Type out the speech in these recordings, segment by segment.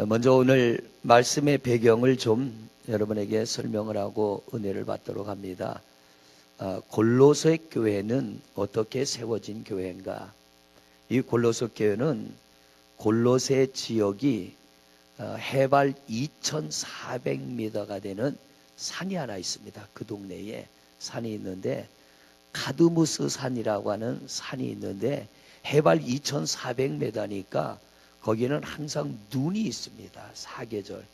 먼저 오늘 말씀의 배경을 좀 여러분에게 설명을 하고 은혜를 받도록 합니다. 골로새 교회는 어떻게 세워진 교회인가? 이 골로새 교회는 골로새 지역이 해발 2,400m가 되는 산이 하나 있습니다. 그 동네에 산이 있는데 카드무스 산이라고 하는 산이 있는데 해발 2,400m니까 거기는 항상 눈이 있습니다. 사계절.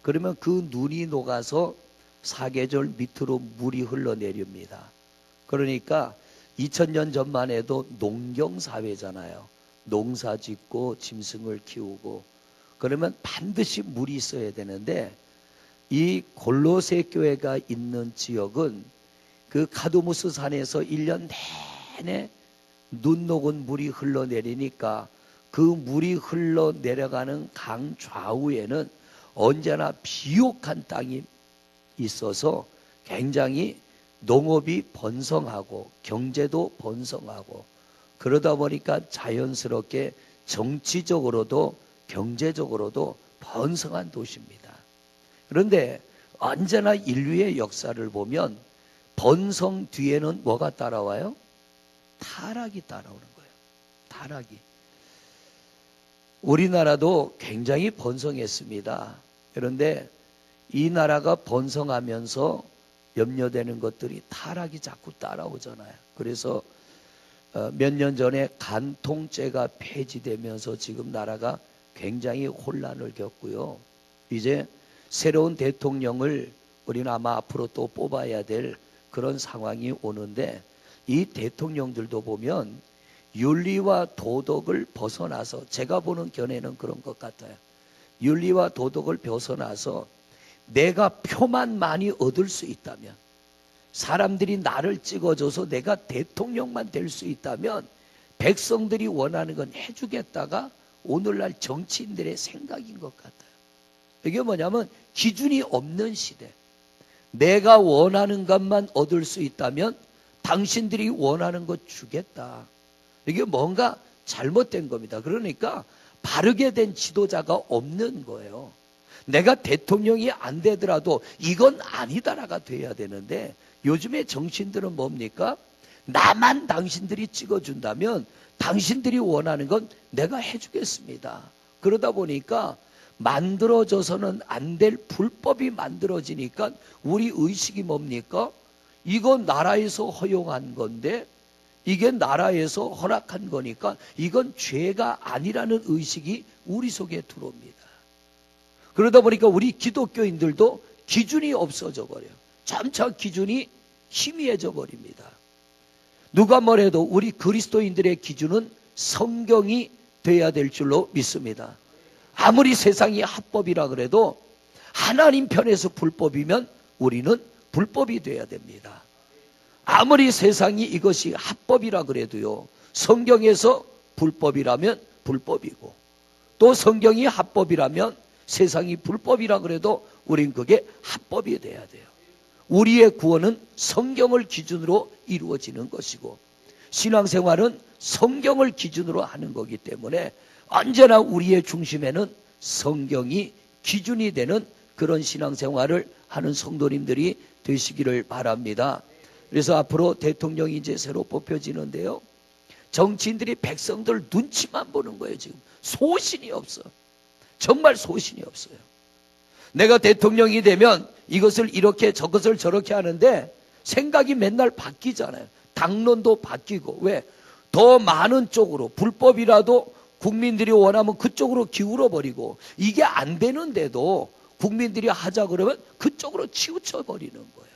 그러면 그 눈이 녹아서 사계절 밑으로 물이 흘러내립니다. 그러니까 2000년 전만 해도 농경사회잖아요. 농사 짓고 짐승을 키우고 그러면 반드시 물이 있어야 되는데 이 골로새 교회가 있는 지역은 그 카드무스 산에서 1년 내내 눈 녹은 물이 흘러내리니까 그 물이 흘러내려가는 강 좌우에는 언제나 비옥한 땅이 있어서 굉장히 농업이 번성하고 경제도 번성하고 그러다 보니까 자연스럽게 정치적으로도 경제적으로도 번성한 도시입니다. 그런데 언제나 인류의 역사를 보면 번성 뒤에는 뭐가 따라와요? 타락이 따라오는 거예요. 타락이. 우리나라도 굉장히 번성했습니다. 그런데 이 나라가 번성하면서 염려되는 것들이 타락이 자꾸 따라오잖아요. 그래서 몇 년 전에 간통죄가 폐지되면서 지금 나라가 굉장히 혼란을 겪고요. 이제 새로운 대통령을 우리는 아마 앞으로 또 뽑아야 될 그런 상황이 오는데 이 대통령들도 보면 윤리와 도덕을 벗어나서 제가 보는 견해는 그런 것 같아요. 윤리와 도덕을 벗어나서 내가 표만 많이 얻을 수 있다면 사람들이 나를 찍어줘서 내가 대통령만 될 수 있다면 백성들이 원하는 건 해주겠다가 오늘날 정치인들의 생각인 것 같아요. 이게 뭐냐면 기준이 없는 시대. 내가 원하는 것만 얻을 수 있다면 당신들이 원하는 것 주겠다. 이게 뭔가 잘못된 겁니다. 그러니까 바르게 된 지도자가 없는 거예요. 내가 대통령이 안 되더라도 이건 아니다라가 돼야 되는데 요즘의 정치인들은 뭡니까? 나만 당신들이 찍어준다면 당신들이 원하는 건 내가 해주겠습니다. 그러다 보니까 만들어져서는 안 될 불법이 만들어지니까 우리 의식이 뭡니까? 이건 나라에서 허용한 건데 이게 나라에서 허락한 거니까 이건 죄가 아니라는 의식이 우리 속에 들어옵니다. 그러다 보니까 우리 기독교인들도 기준이 없어져 버려요. 점차 기준이 희미해져 버립니다. 누가 뭐래도 우리 그리스도인들의 기준은 성경이 돼야 될 줄로 믿습니다. 아무리 세상이 합법이라 그래도 하나님 편에서 불법이면 우리는 불법이 돼야 됩니다. 아무리 세상이 이것이 합법이라 그래도요, 성경에서 불법이라면 불법이고 또 성경이 합법이라면 세상이 불법이라 그래도 우린 그게 합법이 돼야 돼요. 우리의 구원은 성경을 기준으로 이루어지는 것이고 신앙생활은 성경을 기준으로 하는 거기 때문에 언제나 우리의 중심에는 성경이 기준이 되는 그런 신앙생활을 하는 성도님들이 되시기를 바랍니다. 그래서 앞으로 대통령이 이제 새로 뽑혀지는데요. 정치인들이 백성들 눈치만 보는 거예요. 지금 소신이 없어. 정말 소신이 없어요. 내가 대통령이 되면 이것을 이렇게 저것을 저렇게 하는데 생각이 맨날 바뀌잖아요. 당론도 바뀌고. 왜? 더 많은 쪽으로 불법이라도 국민들이 원하면 그쪽으로 기울어 버리고 이게 안 되는데도 국민들이 하자 그러면 그쪽으로 치우쳐 버리는 거예요.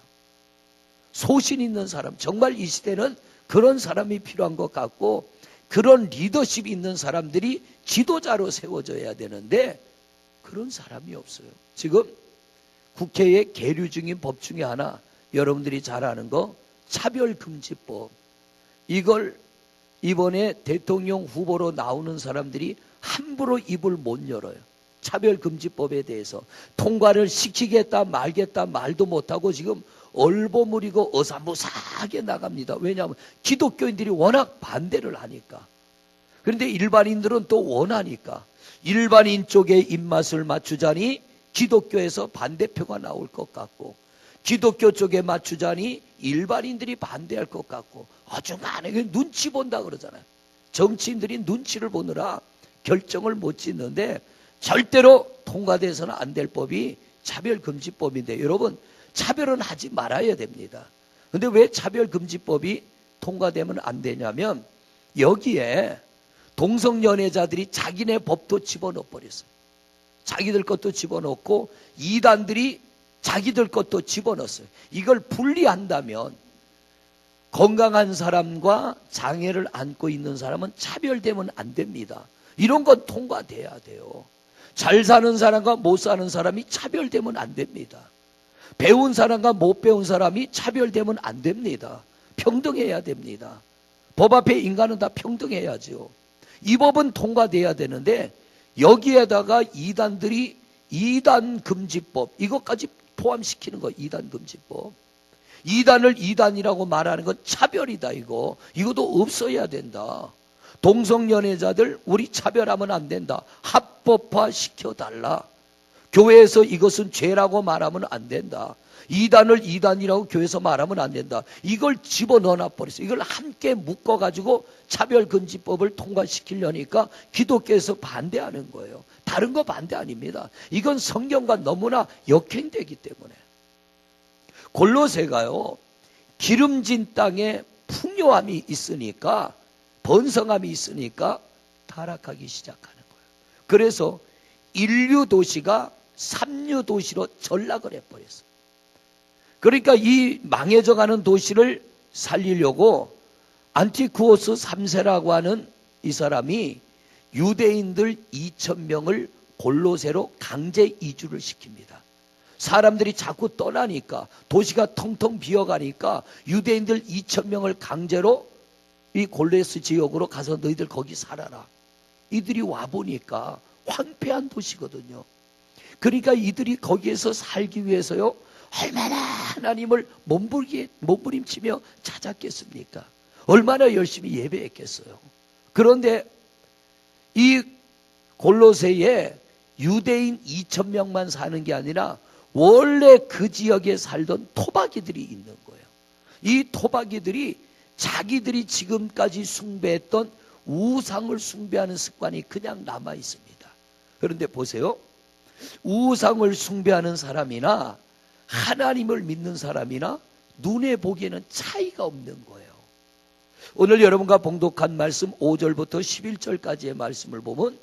소신 있는 사람, 정말 이 시대는 그런 사람이 필요한 것 같고 그런 리더십이 있는 사람들이 지도자로 세워져야 되는데 그런 사람이 없어요. 지금 국회에 계류 중인 법 중에 하나 여러분들이 잘 아는 거 차별금지법. 이걸 이번에 대통령 후보로 나오는 사람들이 함부로 입을 못 열어요. 차별금지법에 대해서 통과를 시키겠다 말겠다 말도 못하고 지금 얼버무리고 어사무사하게 나갑니다. 왜냐하면 기독교인들이 워낙 반대를 하니까. 그런데 일반인들은 또 원하니까 일반인 쪽의 입맛을 맞추자니 기독교에서 반대표가 나올 것 같고, 기독교 쪽에 맞추자니 일반인들이 반대할 것 같고, 아주 많은 눈치 본다 그러잖아요. 정치인들이 눈치를 보느라 결정을 못 짓는데 절대로 통과돼서는 안 될 법이 차별금지법인데, 여러분 차별은 하지 말아야 됩니다. 근데 왜 차별금지법이 통과되면 안 되냐면 여기에 동성연애자들이 자기네 법도 집어넣어 버렸어요. 자기들 것도 집어넣고 이단들이 자기들 것도 집어넣었어요. 이걸 분리한다면 건강한 사람과 장애를 안고 있는 사람은 차별되면 안 됩니다. 이런 건 통과돼야 돼요. 잘 사는 사람과 못 사는 사람이 차별되면 안 됩니다. 배운 사람과 못 배운 사람이 차별되면 안 됩니다. 평등해야 됩니다. 법 앞에 인간은 다 평등해야죠. 이 법은 통과돼야 되는데 여기에다가 이단들이 이단금지법 이것까지 포함시키는 거. 이단금지법. 이단을 이단이라고 말하는 건 차별이다. 이것도 없어야 된다. 동성연애자들 우리 차별하면 안 된다. 합법화 시켜달라. 교회에서 이것은 죄라고 말하면 안 된다. 이단을 이단이라고 교회에서 말하면 안 된다. 이걸 집어넣어 버렸어요. 이걸 함께 묶어가지고 차별금지법을 통과시키려니까 기독교에서 반대하는 거예요. 다른 거 반대 아닙니다. 이건 성경과 너무나 역행되기 때문에. 골로새가요, 기름진 땅에 풍요함이 있으니까, 번성함이 있으니까 타락하기 시작하는 거예요. 그래서 인류 도시가 삼류 도시로 전락을 해버렸어요. 그러니까 이 망해져가는 도시를 살리려고 안티쿠오스 3세라고 하는 이 사람이 유대인들 2,000명을 골로새로 강제 이주를 시킵니다. 사람들이 자꾸 떠나니까, 도시가 텅텅 비어가니까 유대인들 2,000명을 강제로 이 골로새 지역으로 가서 너희들 거기 살아라. 이들이 와보니까 황폐한 도시거든요. 그러니까 이들이 거기에서 살기 위해서요, 얼마나 하나님을 몸부림치며 찾았겠습니까? 얼마나 열심히 예배했겠어요. 그런데 이 골로새에 유대인 2,000명만 사는 게 아니라 원래 그 지역에 살던 토박이들이 있는 거예요. 이 토박이들이 자기들이 지금까지 숭배했던 우상을 숭배하는 습관이 그냥 남아 있습니다. 그런데 보세요. 우상을 숭배하는 사람이나 하나님을 믿는 사람이나 눈에 보기에는 차이가 없는 거예요. 오늘 여러분과 봉독한 말씀 5절부터 11절까지의 말씀을 보면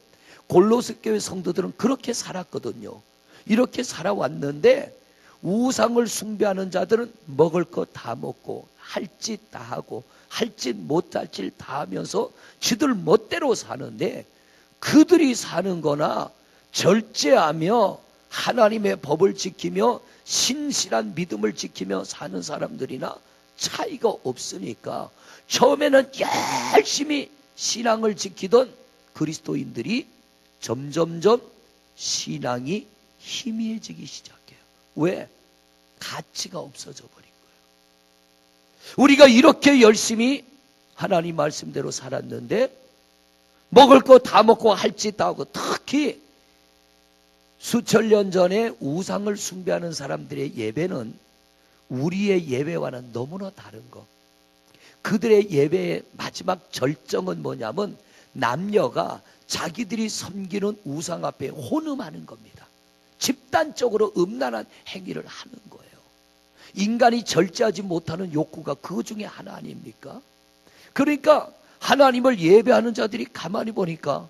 골로새 교회 성도들은 그렇게 살았거든요. 이렇게 살아왔는데 우상을 숭배하는 자들은 먹을 거 다 먹고 할 짓 다 하고 할 짓 못할 짓 다 하면서 지들 멋대로 사는데, 그들이 사는 거나 절제하며 하나님의 법을 지키며 신실한 믿음을 지키며 사는 사람들이나 차이가 없으니까 처음에는 열심히 신앙을 지키던 그리스도인들이 점점점 신앙이 희미해지기 시작해요. 왜? 가치가 없어져 버린 거예요. 우리가 이렇게 열심히 하나님 말씀대로 살았는데 먹을 거 다 먹고 할 짓 다 하고, 특히 수천 년 전에 우상을 숭배하는 사람들의 예배는 우리의 예배와는 너무나 다른 거. 그들의 예배의 마지막 절정은 뭐냐면 남녀가 자기들이 섬기는 우상 앞에 혼음하는 겁니다. 집단적으로 음란한 행위를 하는 거예요. 인간이 절제하지 못하는 욕구가 그 중에 하나 아닙니까? 그러니까 하나님을 예배하는 자들이 가만히 보니까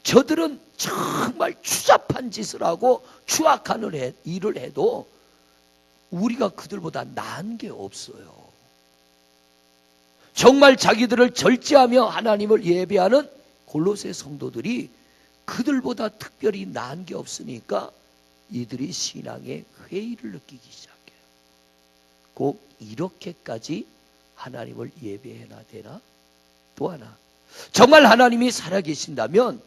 저들은 정말 추잡한 짓을 하고 추악한 일을 해도 우리가 그들보다 나은 게 없어요. 정말 자기들을 절제하며 하나님을 예배하는 골로새 성도들이 그들보다 특별히 나은 게 없으니까 이들이 신앙의 회의를 느끼기 시작해요. 꼭 이렇게까지 하나님을 예배해야 되나? 또 하나, 정말 하나님이 살아계신다면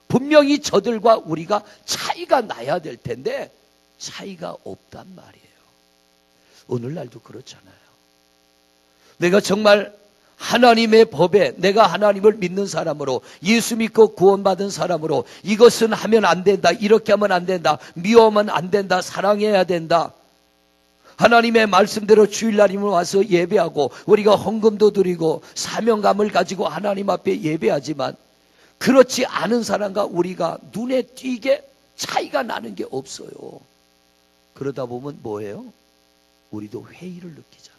분명히 저들과 우리가 차이가 나야 될 텐데 차이가 없단 말이에요. 오늘날도 그렇잖아요. 내가 정말 하나님의 법에 내가 하나님을 믿는 사람으로 예수 믿고 구원받은 사람으로 이것은 하면 안 된다, 이렇게 하면 안 된다, 미워하면 안 된다, 사랑해야 된다. 하나님의 말씀대로 주일날이면 와서 예배하고 우리가 헌금도 드리고 사명감을 가지고 하나님 앞에 예배하지만 그렇지 않은 사람과 우리가 눈에 띄게 차이가 나는 게 없어요. 그러다 보면 뭐예요? 우리도 회의를 느끼잖아요.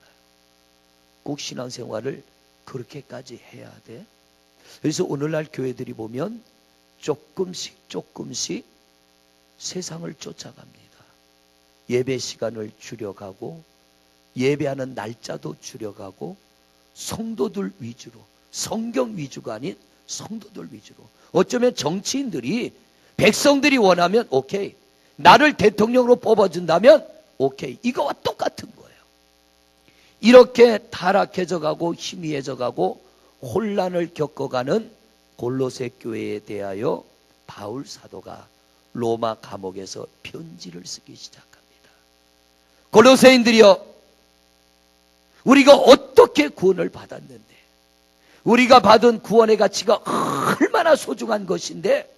꼭 신앙생활을 그렇게까지 해야 돼? 그래서 오늘날 교회들이 보면 조금씩 세상을 쫓아갑니다. 예배 시간을 줄여가고 예배하는 날짜도 줄여가고 성도들 위주로, 성경 위주가 아닌 성도들 위주로. 어쩌면 정치인들이 백성들이 원하면 오케이, 나를 대통령으로 뽑아준다면 오케이, 이거와 똑같은 거예요. 이렇게 타락해져 가고 희미해져 가고 혼란을 겪어가는 골로새 교회에 대하여 바울 사도가 로마 감옥에서 편지를 쓰기 시작합니다. 골로새인들이여, 우리가 어떻게 구원을 받았는데, 우리가 받은 구원의 가치가 얼마나 소중한 것인데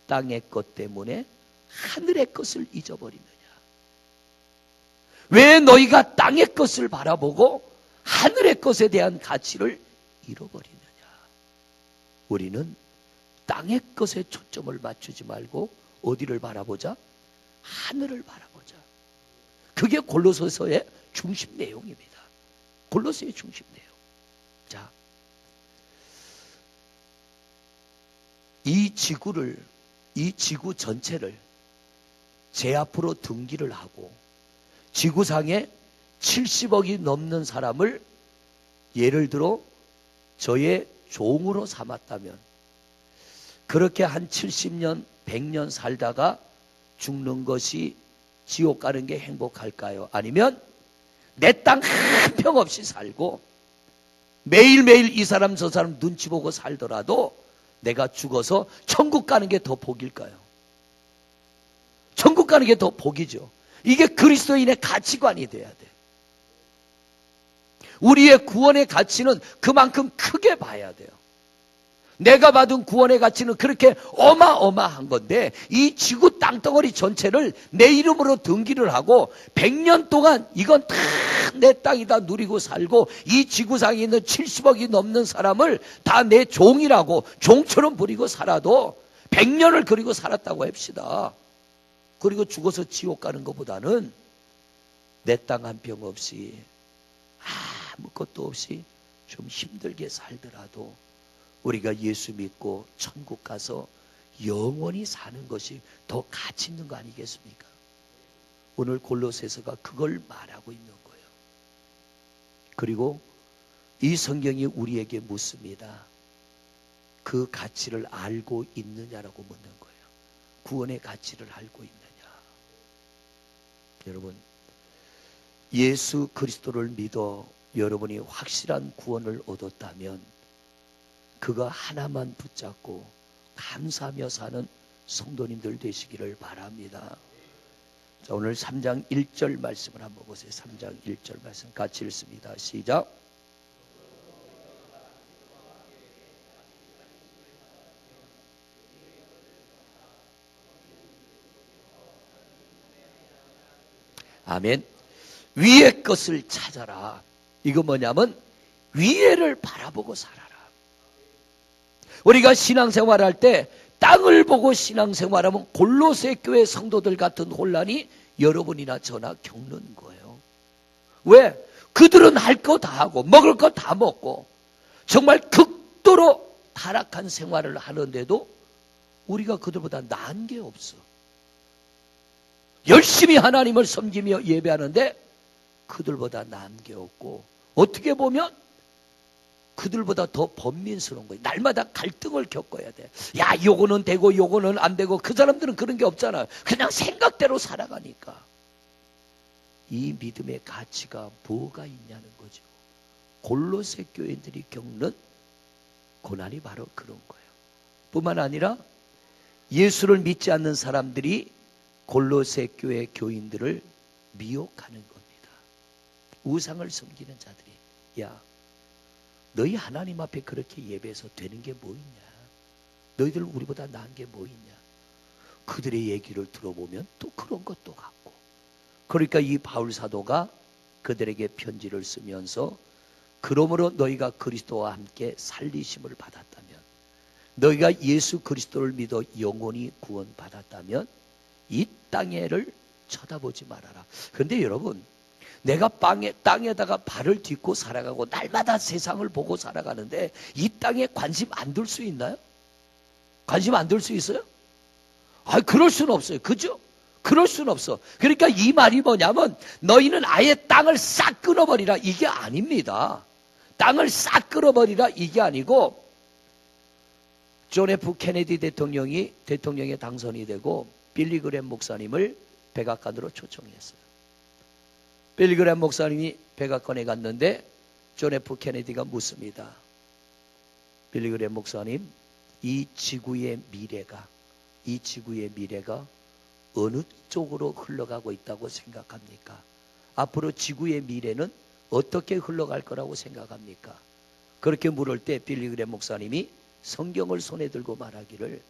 땅의 것 때문에 하늘의 것을 잊어버리느냐? 왜 너희가 땅의 것을 바라보고 하늘의 것에 대한 가치를 잃어버리느냐? 우리는 땅의 것에 초점을 맞추지 말고 어디를 바라보자? 하늘을 바라보자. 그게 골로새서의 중심 내용입니다. 골로새의 중심 내용. 자, 이 지구 전체를 제 앞으로 등기를 하고 지구상에 70억이 넘는 사람을 예를 들어 저의 종으로 삼았다면 그렇게 한 70년, 100년 살다가 죽는 것이 지옥 가는 게 행복할까요? 아니면 내 땅 한 평 없이 살고 매일매일 이 사람 저 사람 눈치 보고 살더라도 내가 죽어서 천국 가는 게 더 복일까요? 천국 가는 게 더 복이죠. 이게 그리스도인의 가치관이 돼야 돼. 우리의 구원의 가치는 그만큼 크게 봐야 돼요. 내가 받은 구원의 가치는 그렇게 어마어마한 건데 이 지구 땅덩어리 전체를 내 이름으로 등기를 하고 100년 동안 이건 다 내 땅이다 누리고 살고 이 지구상에 있는 70억이 넘는 사람을 다 내 종이라고 종처럼 부리고 살아도 100년을 그리고 살았다고 합시다. 그리고 죽어서 지옥 가는 것보다는 내 땅 한 평 없이 아무것도 없이 좀 힘들게 살더라도 우리가 예수 믿고 천국 가서 영원히 사는 것이 더 가치 있는 거 아니겠습니까? 오늘 골로새서가 그걸 말하고 있는 거예요. 그리고 이 성경이 우리에게 묻습니다. 그 가치를 알고 있느냐라고 묻는 거예요. 구원의 가치를 알고 있느냐? 여러분, 예수 그리스도를 믿어 여러분이 확실한 구원을 얻었다면 그거 하나만 붙잡고 감사하며 사는 성도님들 되시기를 바랍니다. 자, 오늘 3장 1절 말씀을 한번 보세요. 3장 1절 말씀 같이 읽습니다. 시작. 아멘. 위의 것을 찾아라. 이거 뭐냐면 위에를 바라보고 살아라. 우리가 신앙생활할 때 땅을 보고 신앙생활하면 골로새 교회 성도들 같은 혼란이 여러분이나 저나 겪는 거예요. 왜? 그들은 할 거 다 하고 먹을 거 다 먹고 정말 극도로 타락한 생활을 하는데도 우리가 그들보다 나은 게 없어. 열심히 하나님을 섬기며 예배하는데 그들보다 나은 게 없고 어떻게 보면 그들보다 더 번민스러운 거예요. 날마다 갈등을 겪어야 돼. 야, 요거는 되고 요거는 안 되고. 그 사람들은 그런 게 없잖아요. 그냥 생각대로 살아가니까. 이 믿음의 가치가 뭐가 있냐는 거죠. 골로새 교인들이 겪는 고난이 바로 그런 거예요. 뿐만 아니라 예수를 믿지 않는 사람들이 골로새 교회 교인들을 미혹하는 겁니다. 우상을 섬기는 자들이, 야, 너희 하나님 앞에 그렇게 예배해서 되는 게 뭐 있냐? 너희들 우리보다 나은 게 뭐 있냐? 그들의 얘기를 들어보면 또 그런 것도 같고. 그러니까 이 바울 사도가 그들에게 편지를 쓰면서 그러므로 너희가 그리스도와 함께 살리심을 받았다면, 너희가 예수 그리스도를 믿어 영원히 구원받았다면 이 땅에를 쳐다보지 말아라. 그런데 여러분, 내가 땅에다가 발을 딛고 살아가고 날마다 세상을 보고 살아가는데 이 땅에 관심 안 둘 수 있나요? 관심 안 둘 수 있어요? 그럴 수는 없어요. 그죠? 그럴 수는 없어. 그러니까 이 말이 뭐냐면 너희는 아예 땅을 싹 끊어버리라, 이게 아닙니다. 땅을 싹 끊어버리라 이게 아니고, 존 F 케네디 대통령이 대통령에 당선이 되고 빌리 그램 목사님을 백악관으로 초청했어요. 빌리 그램 목사님이 백악관에 갔는데 존 F 케네디가 묻습니다. 빌리 그램 목사님, 이 지구의 미래가 어느 쪽으로 흘러가고 있다고 생각합니까? 앞으로 지구의 미래는 어떻게 흘러갈 거라고 생각합니까? 그렇게 물을 때 빌리 그램 목사님이 성경을 손에 들고 말하기를,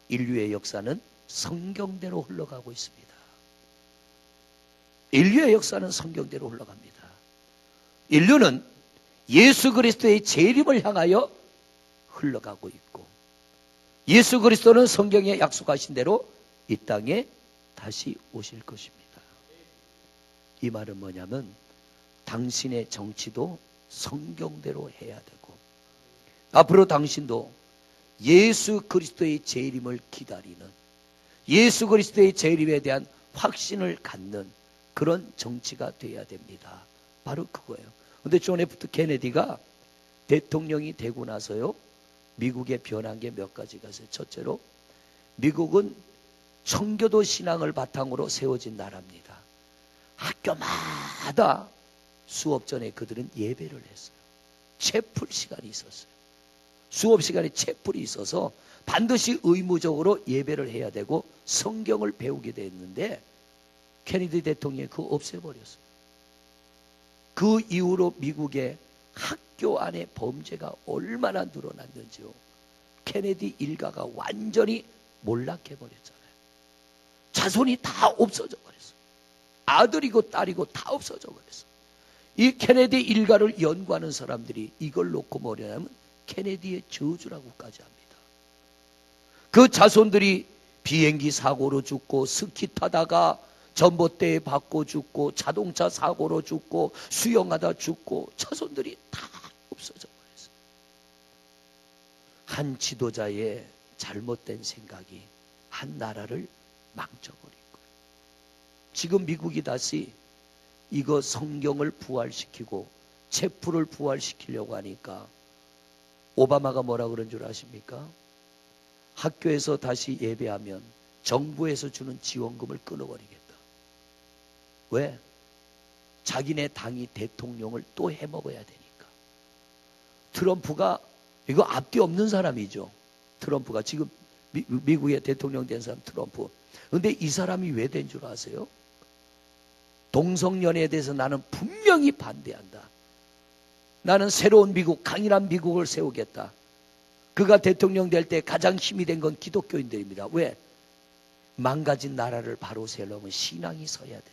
인류의 역사는 성경대로 흘러가고 있습니다. 인류의 역사는 성경대로 흘러갑니다. 인류는 예수 그리스도의 재림을 향하여 흘러가고 있고, 예수 그리스도는 성경에 약속하신 대로 이 땅에 다시 오실 것입니다. 이 말은 뭐냐면 당신의 정치도 성경대로 해야 되고, 앞으로 당신도 예수 그리스도의 재림을 기다리는, 예수 그리스도의 재림에 대한 확신을 갖는 그런 정치가 돼야 됩니다. 바로 그거예요. 그런데 존 F 케네디가 대통령이 되고 나서요, 미국에 변한 게 몇 가지가 있어요. 첫째로, 미국은 청교도 신앙을 바탕으로 세워진 나라입니다. 학교마다 수업 전에 그들은 예배를 했어요. 채플 시간이 있었어요. 수업 시간에 채플이 있어서 반드시 의무적으로 예배를 해야 되고 성경을 배우게 됐는데, 케네디 대통령이 그거 없애버렸어요. 그 이후로 미국의 학교 안에 범죄가 얼마나 늘어났는지요. 케네디 일가가 완전히 몰락해버렸잖아요. 자손이 다 없어져 버렸어요. 아들이고 딸이고 다 없어져 버렸어요. 이 케네디 일가를 연구하는 사람들이 이걸 놓고 뭐냐면 케네디의 저주라고까지 합니다. 그 자손들이 비행기 사고로 죽고, 스키 타다가 전봇대에 받고 죽고, 자동차 사고로 죽고, 수영하다 죽고, 자손들이 다 없어져 버렸어요. 한 지도자의 잘못된 생각이 한 나라를 망쳐버린 거예요. 지금 미국이 다시 이거 성경을 부활시키고 채플을 부활시키려고 하니까 오바마가 뭐라 그런 줄 아십니까? 학교에서 다시 예배하면 정부에서 주는 지원금을 끊어버리겠다. 왜? 자기네 당이 대통령을 또 해먹어야 되니까. 트럼프가, 이거 앞뒤 없는 사람이죠. 트럼프가 지금 미국의 대통령 된 사람 트럼프. 그런데 이 사람이 왜 된 줄 아세요? 동성연애에 대해서 나는 분명히 반대한다. 나는 새로운 미국, 강인한 미국을 세우겠다. 그가 대통령 될 때 가장 힘이 된 건 기독교인들입니다. 왜? 망가진 나라를 바로 세우려면 신앙이 서야 된다.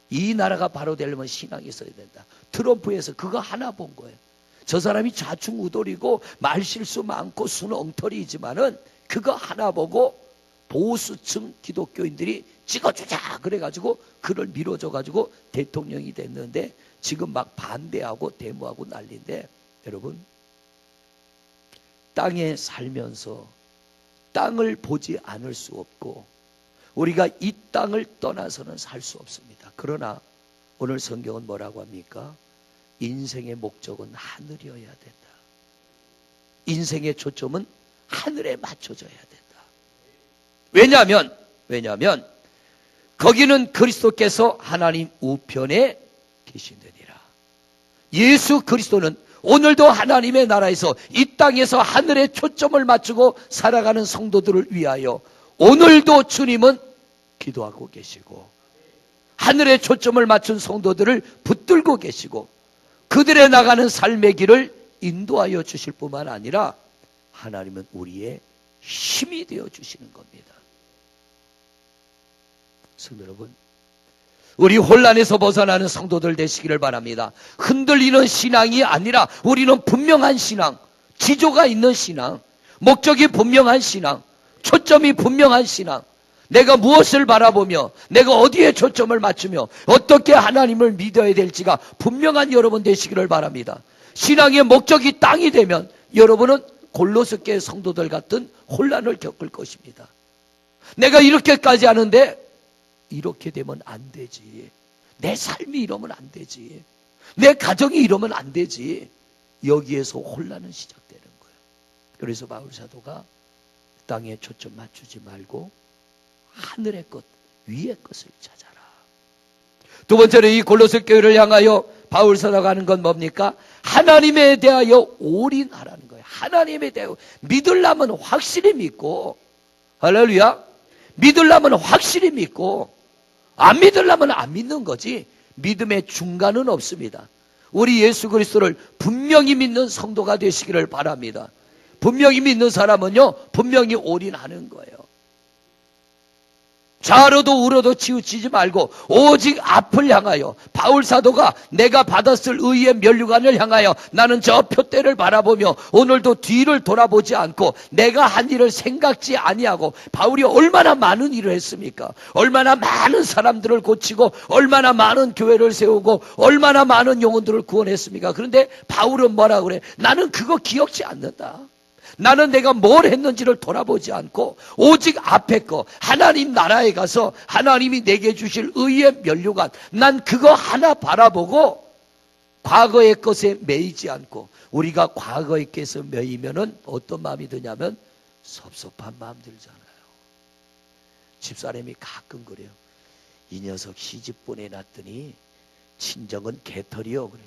이 나라가 바로 되려면 신앙이 서야 된다. 트럼프에서 그거 하나 본 거예요. 저 사람이 좌충우돌이고 말실수 많고 수는 엉터리이지만은 그거 하나 보고 보수층 기독교인들이 찍어주자 그래가지고 그를 밀어줘가지고 대통령이 됐는데, 지금 막 반대하고 데모하고 난리인데, 여러분, 땅에 살면서 땅을 보지 않을 수 없고 우리가 이 땅을 떠나서는 살 수 없습니다. 그러나 오늘 성경은 뭐라고 합니까? 인생의 목적은 하늘이어야 된다. 인생의 초점은 하늘에 맞춰져야 된다. 왜냐하면 거기는 그리스도께서 하나님 우편에 계신느니라. 예수 그리스도는 오늘도 하나님의 나라에서 이 땅에서 하늘에 초점을 맞추고 살아가는 성도들을 위하여 오늘도 주님은 기도하고 계시고, 하늘에 초점을 맞춘 성도들을 붙들고 계시고, 그들의 나가는 삶의 길을 인도하여 주실 뿐만 아니라 하나님은 우리의 힘이 되어 주시는 겁니다. 성도 여러분, 우리 혼란에서 벗어나는 성도들 되시기를 바랍니다. 흔들리는 신앙이 아니라 우리는 분명한 신앙, 지조가 있는 신앙, 목적이 분명한 신앙, 초점이 분명한 신앙, 내가 무엇을 바라보며 내가 어디에 초점을 맞추며 어떻게 하나님을 믿어야 될지가 분명한 여러분 되시기를 바랍니다. 신앙의 목적이 땅이 되면 여러분은 골로새교회 성도들 같은 혼란을 겪을 것입니다. 내가 이렇게까지 하는데 이렇게 되면 안 되지. 내 삶이 이러면 안 되지. 내 가정이 이러면 안 되지. 여기에서 혼란은 시작되는 거예요. 그래서 바울 사도가 땅에 초점 맞추지 말고 하늘의 것, 위의 것을 찾아라. 두 번째로 이 골로새 교회를 향하여 바울 사도가 하는 건 뭡니까? 하나님에 대하여 올인하라는 거예요. 하나님에 대하여 믿으려면 확실히 믿고, 할렐루야, 믿으려면 확실히 믿고, 안 믿으려면 안 믿는 거지 믿음의 중간은 없습니다. 우리 예수 그리스도를 분명히 믿는 성도가 되시기를 바랍니다. 분명히 믿는 사람은요, 분명히 올인하는 거예요. 좌로도 우로도 치우치지 말고 오직 앞을 향하여, 바울 사도가 내가 받았을 의의 면류관을 향하여 나는 저 표대를 바라보며 오늘도 뒤를 돌아보지 않고 내가 한 일을 생각지 아니하고, 바울이 얼마나 많은 일을 했습니까? 얼마나 많은 사람들을 고치고 얼마나 많은 교회를 세우고 얼마나 많은 영혼들을 구원했습니까? 그런데 바울은 뭐라 그래? 나는 그거 기억지 않는다. 나는 내가 뭘 했는지를 돌아보지 않고 오직 앞에 거, 하나님 나라에 가서 하나님이 내게 주실 의의 면류관, 난 그거 하나 바라보고 과거의 것에 매이지 않고, 우리가 과거의 것에 매이면은 어떤 마음이 드냐면 섭섭한 마음 들잖아요. 집사람이 가끔 그래요. 이 녀석 시집 보내놨더니 친정은 개털이요. 그래요.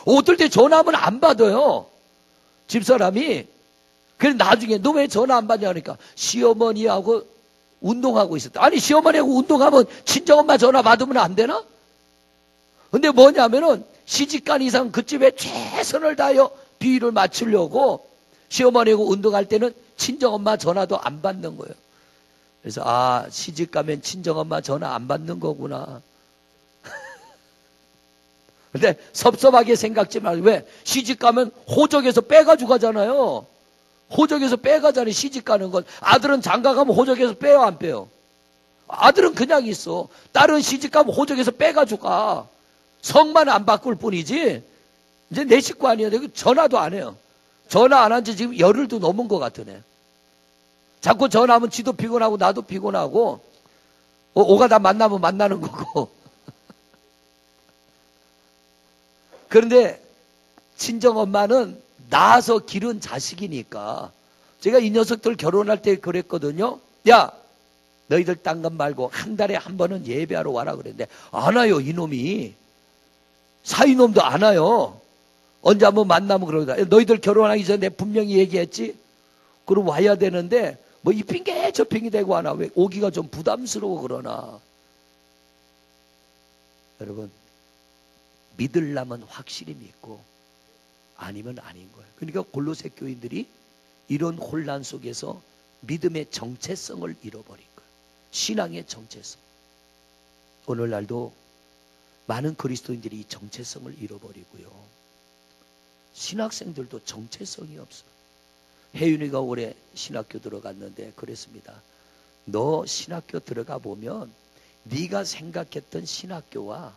어떨 때 전화하면 안 받아요. 집사람이. 그래서 나중에 너 왜 전화 안 받냐 그러니까 시어머니하고 운동하고 있었다. 아니, 시어머니하고 운동하면 친정엄마 전화 받으면 안 되나? 근데 뭐냐면은 시집간 이상 그 집에 최선을 다하여 비위를 맞추려고 시어머니하고 운동할 때는 친정엄마 전화도 안 받는 거예요. 그래서 아, 시집 가면 친정엄마 전화 안 받는 거구나. 근데 섭섭하게 생각지 말고, 왜? 시집 가면 호적에서 빼가지고 가잖아요. 호적에서 빼가잖아요. 시집 가는 건. 아들은 장가 가면 호적에서 빼요, 안 빼요? 아들은 그냥 있어. 딸은 시집 가면 호적에서 빼가지고 가. 성만 안 바꿀 뿐이지 이제 내 식구 아니야. 전화도 안 해요. 전화 안 한 지 지금 열흘도 넘은 것 같으네. 자꾸 전화하면 지도 피곤하고 나도 피곤하고, 오가다 만나면 만나는 거고. 그런데 친정엄마는 낳아서 기른 자식이니까, 제가 이 녀석들 결혼할 때 그랬거든요. 야, 너희들 딴 것 말고 한 달에 한 번은 예배하러 와라 그랬는데 안 와요. 이놈이 사이놈도 안 와요. 언제 한번 만나면 그러다. 너희들 결혼하기 전에 분명히 얘기했지. 그럼 와야 되는데 뭐 이 핑계 저 핑계 대고 안 와. 왜? 오기가 좀 부담스러워 그러나. 여러분, 믿으려면 확실히 믿고 아니면 아닌 거예요. 그러니까 골로새 교인들이 이런 혼란 속에서 믿음의 정체성을 잃어버린 거예요. 신앙의 정체성. 오늘날도 많은 그리스도인들이 이 정체성을 잃어버리고요. 신학생들도 정체성이 없어요. 혜윤이가 올해 신학교 들어갔는데 그랬습니다. 너 신학교 들어가 보면 네가 생각했던 신학교와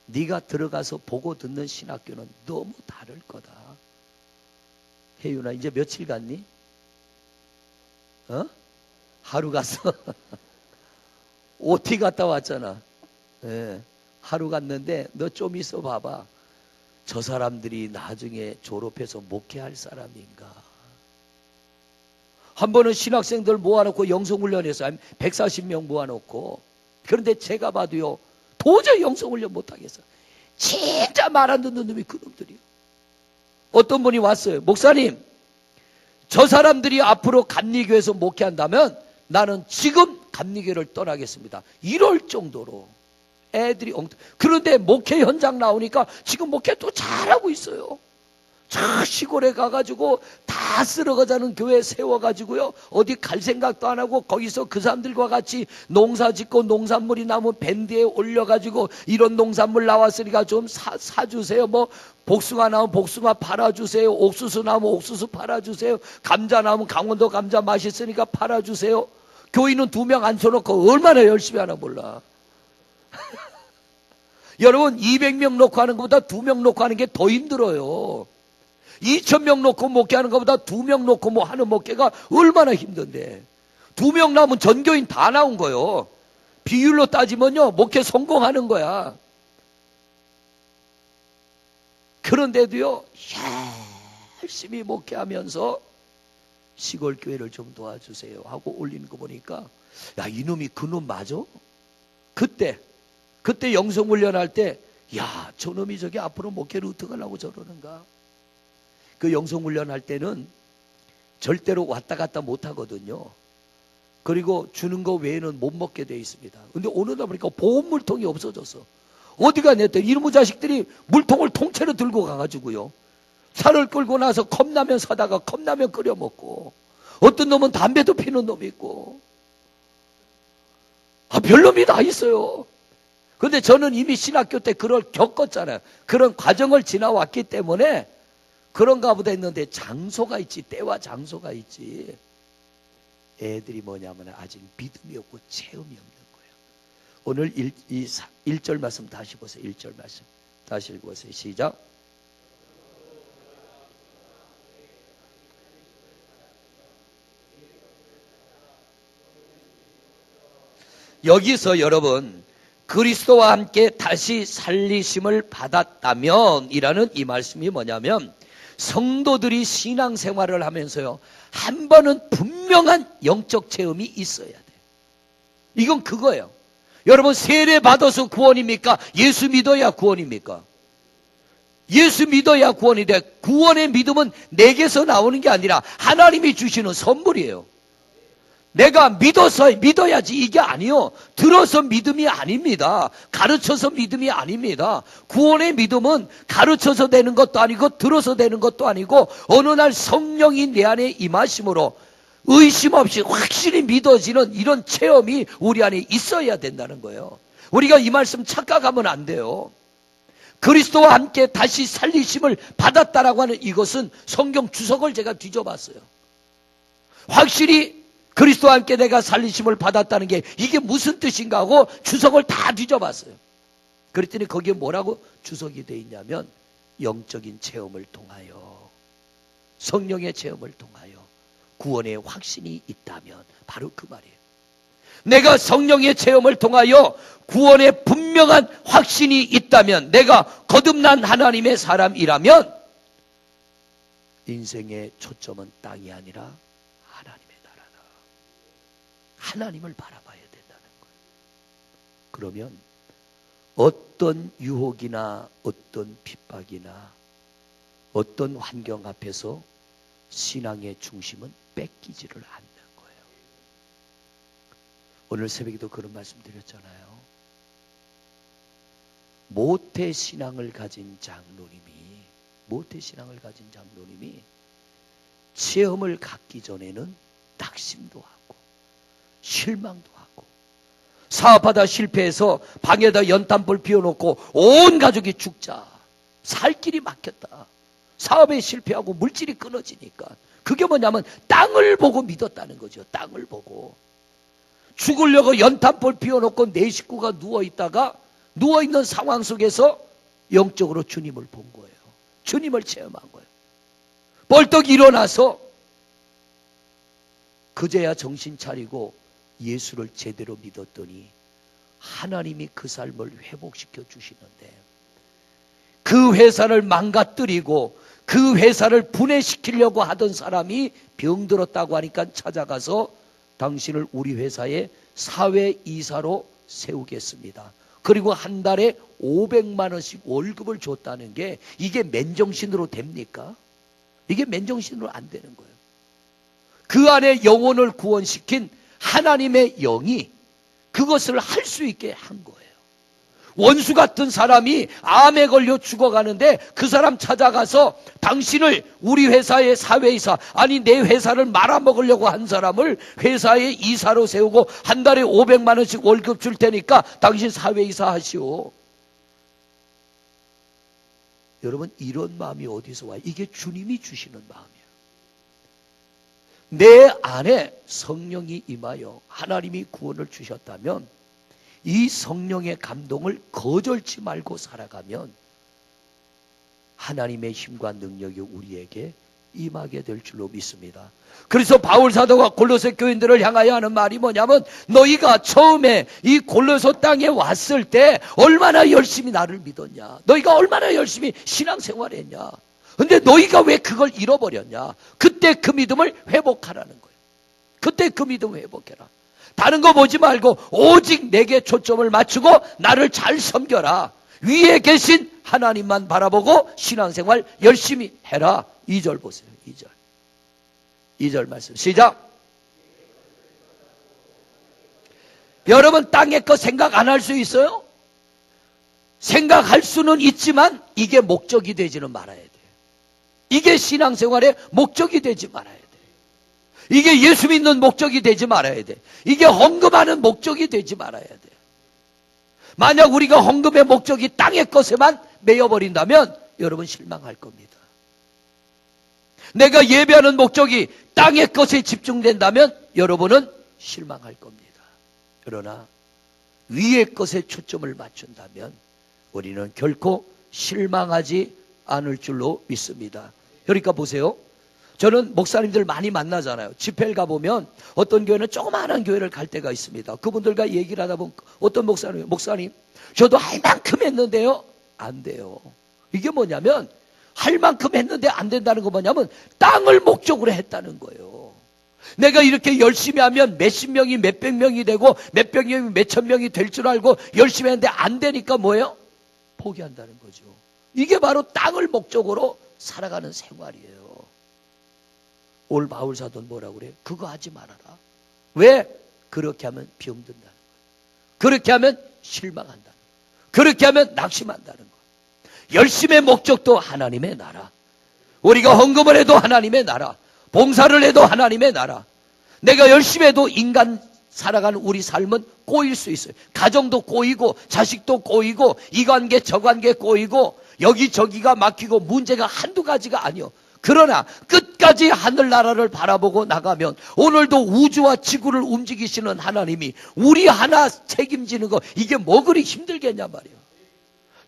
네가 들어가서 보고 듣는 신학교는 너무 다를 거다. 혜윤아, 이제 며칠 갔니? 하루 갔어. OT 갔다 왔잖아. 네, 하루 갔는데 너 좀 있어 봐봐. 저 사람들이 나중에 졸업해서 목회할 사람인가. 한 번은 신학생들 모아놓고 영성훈련해서 140명 모아놓고, 그런데 제가 봐도요 도저히 영성훈련 못하겠어. 진짜 말 안 듣는 놈이 그놈들이요. 어떤 분이 왔어요. 목사님, 저 사람들이 앞으로 감리교에서 목회한다면 나는 지금 감리교를 떠나겠습니다. 이럴 정도로 애들이 그런데 목회 현장 나오니까 지금 목회 또 잘하고 있어요. 저 시골에 가가지고 다 쓸어가자는 교회 세워가지고요, 어디 갈 생각도 안 하고 거기서 그 사람들과 같이 농사 짓고 농산물이 나면 밴드에 올려가지고 이런 농산물 나왔으니까 좀 사주세요. 뭐 복숭아 나오면 복숭아 팔아주세요. 옥수수 나오면 옥수수 팔아주세요. 감자 나오면 강원도 감자 맛있으니까 팔아주세요. 교인은 2명 앉혀놓고 얼마나 열심히 하나 몰라. 여러분, 200명 놓고 하는 것보다 2명 놓고 하는 게 더 힘들어요. 2,000명 놓고 목회하는 것보다 2명 놓고 뭐 하는 목회가 얼마나 힘든데. 2명 나오면 전교인 다 나온 거요. 비율로 따지면요, 목회 성공하는 거야. 그런데도요, 열심히 목회하면서 시골 교회를 좀 도와주세요 하고 올리는 거 보니까, 야, 이놈이 그놈 맞아? 그때 영성훈련할 때, 야, 저놈이 저기 앞으로 목회를 어떻게 하려고 저러는가. 그 영성훈련할 때는 절대로 왔다 갔다 못 하거든요. 그리고 주는 거 외에는 못 먹게 돼 있습니다. 근데 어느 날 보니까 보온물통이 없어졌어. 어디가 냈더니 이놈의 자식들이 물통을 통째로 들고 가가지고요, 차를 끌고 나서 컵라면 사다가 컵라면 끓여 먹고, 어떤 놈은 담배도 피는 놈이 있고, 별놈이 다 있어요. 근데 저는 이미 신학교 때 그걸 겪었잖아요. 그런 과정을 지나왔기 때문에 그런가 보다 했는데, 장소가 있지, 때와 장소가 있지. 애들이 뭐냐면 아직 믿음이 없고 체험이 없는 거예요. 오늘 1절 말씀 다시 보세요. 1절 말씀 다시 읽어보세요. 시작. 여기서 여러분, 그리스도와 함께 다시 살리심을 받았다면 이라는 이 말씀이 뭐냐면, 성도들이 신앙생활을 하면서요, 한 번은 분명한 영적 체험이 있어야 돼요. 이건 그거예요. 여러분, 세례 받아서 구원입니까? 예수 믿어야 구원입니까? 예수 믿어야 구원이 돼. 구원의 믿음은 내게서 나오는 게 아니라 하나님이 주시는 선물이에요. 내가 믿어야지 이게 아니요. 들어서 믿음이 아닙니다. 가르쳐서 믿음이 아닙니다. 구원의 믿음은 가르쳐서 되는 것도 아니고 들어서 되는 것도 아니고, 어느 날 성령이 내 안에 임하심으로 의심 없이 확실히 믿어지는 이런 체험이 우리 안에 있어야 된다는 거예요. 우리가 이 말씀 착각하면 안 돼요. 그리스도와 함께 다시 살리심을 받았다라고 하는 이것은 성경 주석을 제가 뒤져봤어요. 확실히 그리스도와 함께 내가 살리심을 받았다는 게 이게 무슨 뜻인가 하고 주석을 다 뒤져봤어요. 그랬더니 거기에 뭐라고 주석이 되어 있냐면, 영적인 체험을 통하여, 성령의 체험을 통하여 구원의 확신이 있다면, 바로 그 말이에요. 내가 성령의 체험을 통하여 구원의 분명한 확신이 있다면, 내가 거듭난 하나님의 사람이라면 인생의 초점은 땅이 아니라 하나님을 바라봐야 된다는 거예요. 그러면 어떤 유혹이나 어떤 핍박이나 어떤 환경 앞에서 신앙의 중심은 뺏기지를 않는 거예요. 오늘 새벽에도 그런 말씀 드렸잖아요. 모태신앙을 가진 장로님이 체험을 갖기 전에는 낙심도 하고 실망도 하고, 사업하다 실패해서 방에다 연탄불 피워놓고 온 가족이 죽자, 살 길이 막혔다, 사업에 실패하고 물질이 끊어지니까, 그게 뭐냐면 땅을 보고 믿었다는 거죠. 땅을 보고 죽으려고 연탄불 피워놓고 내 식구가 누워있는 상황 속에서 영적으로 주님을 본 거예요. 주님을 체험한 거예요. 벌떡 일어나서 그제야 정신 차리고 예수를 제대로 믿었더니 하나님이 그 삶을 회복시켜 주시는데, 그 회사를 망가뜨리고 그 회사를 분해시키려고 하던 사람이 병들었다고 하니까 찾아가서 당신을 우리 회사의 사회이사로 세우겠습니다. 그리고 한 달에 500만 원씩 월급을 줬다는 게 이게 맨정신으로 됩니까? 이게 맨정신으로 안 되는 거예요. 그 안에 영혼을 구원시킨 하나님의 영이 그것을 할 수 있게 한 거예요. 원수 같은 사람이 암에 걸려 죽어가는데 그 사람 찾아가서 당신을 우리 회사의 사회이사, 아니 내 회사를 말아먹으려고 한 사람을 회사의 이사로 세우고 한 달에 500만 원씩 월급 줄 테니까 당신 사회이사 하시오. 여러분, 이런 마음이 어디서 와요? 이게 주님이 주시는 마음이에요. 내 안에 성령이 임하여 하나님이 구원을 주셨다면 이 성령의 감동을 거절치 말고 살아가면 하나님의 힘과 능력이 우리에게 임하게 될 줄로 믿습니다. 그래서 바울 사도가 골로새 교인들을 향하여 하는 말이 뭐냐면, 너희가 처음에 이 골로새 땅에 왔을 때 얼마나 열심히 나를 믿었냐, 너희가 얼마나 열심히 신앙생활했냐, 근데 너희가 왜 그걸 잃어버렸냐. 그때 그 믿음을 회복하라는 거예요. 그때 그 믿음을 회복해라. 다른 거 보지 말고 오직 내게 초점을 맞추고 나를 잘 섬겨라. 위에 계신 하나님만 바라보고 신앙생활 열심히 해라. 2절 보세요. 2절 말씀 시작. 여러분, 땅의 거 생각 안 할 수 있어요? 생각할 수는 있지만 이게 목적이 되지는 말아야 돼요. 이게 신앙생활의 목적이 되지 말아야 돼요. 이게 예수 믿는 목적이 되지 말아야 돼. 이게 헌금하는 목적이 되지 말아야 돼. 만약 우리가 헌금의 목적이 땅의 것에만 매여버린다면 여러분 실망할 겁니다. 내가 예배하는 목적이 땅의 것에 집중된다면 여러분은 실망할 겁니다. 그러나 위의 것에 초점을 맞춘다면 우리는 결코 실망하지 않을 줄로 믿습니다. 그러니까 보세요. 저는 목사님들 많이 만나잖아요. 집회를 가보면 어떤 교회는 조그마한 교회를 갈 때가 있습니다. 그분들과 얘기를 하다 보면 어떤 목사님 저도 할 만큼 했는데요, 안 돼요. 이게 뭐냐면 할 만큼 했는데 안 된다는 거 뭐냐면 땅을 목적으로 했다는 거예요. 내가 이렇게 열심히 하면 몇십 명이 몇백 명이 되고 몇백 명이 몇천 명이 될 줄 알고 열심히 했는데 안 되니까 뭐예요? 포기한다는 거죠. 이게 바로 땅을 목적으로 살아가는 생활이에요. 오늘 바울 사도는 뭐라고 그래요? 그거 하지 말아라. 왜? 그렇게 하면 병든다는 거예요. 그렇게 하면 실망한다는 거예요. 그렇게 하면 낙심한다는 거예요. 열심의 목적도 하나님의 나라. 우리가 헌금을 해도 하나님의 나라. 봉사를 해도 하나님의 나라. 내가 열심히 해도 인간 살아가는 우리 삶은 꼬일 수 있어요. 가정도 꼬이고 자식도 꼬이고 이 관계 저 관계 꼬이고 여기저기가 막히고 문제가 한두 가지가 아니요. 그러나 끝까지 하늘나라를 바라보고 나가면 오늘도 우주와 지구를 움직이시는 하나님이 우리 하나 책임지는 거, 이게 뭐 그리 힘들겠냐 말이에요.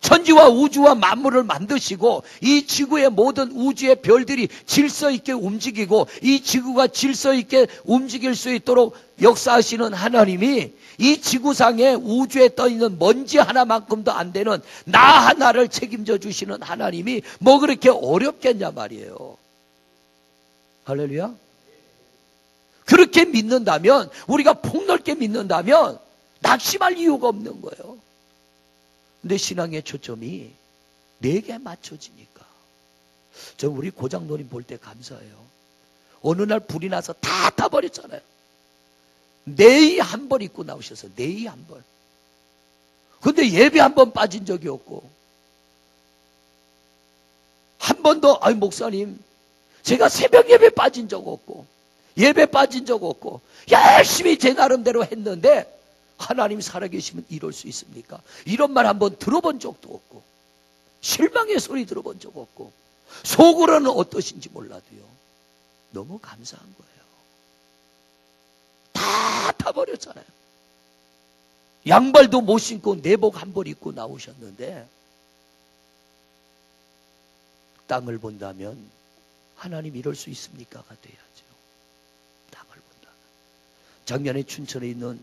천지와 우주와 만물을 만드시고 이 지구의 모든 우주의 별들이 질서 있게 움직이고 이 지구가 질서 있게 움직일 수 있도록 역사하시는 하나님이 이 지구상에 우주에 떠있는 먼지 하나만큼도 안 되는 나 하나를 책임져 주시는 하나님이 뭐 그렇게 어렵겠냐 말이에요. 할렐루야. 그렇게 믿는다면, 우리가 폭넓게 믿는다면 낙심할 이유가 없는 거예요. 근데 신앙의 초점이 내게 맞춰지니까. 저 우리 고장노님 볼 때 감사해요. 어느 날 불이 나서 다 타버렸잖아요. 네이 한 벌 입고 나오셔서 네이 한 벌. 근데 예배 한 번 빠진 적이 없고 한 번도 아이 목사님 제가 새벽 예배 빠진 적 없고 예배 빠진 적 없고 열심히 제 나름대로 했는데 하나님 살아계시면 이럴 수 있습니까? 이런 말 한번 들어본 적도 없고 실망의 소리 들어본 적 없고 속으로는 어떠신지 몰라도요 너무 감사한 거예요. 다 타버렸잖아요. 양발도 못 신고 내복 한 벌 입고 나오셨는데 땅을 본다면 하나님 이럴 수 있습니까가 돼야죠. 땅을 본다면. 작년에 춘천에 있는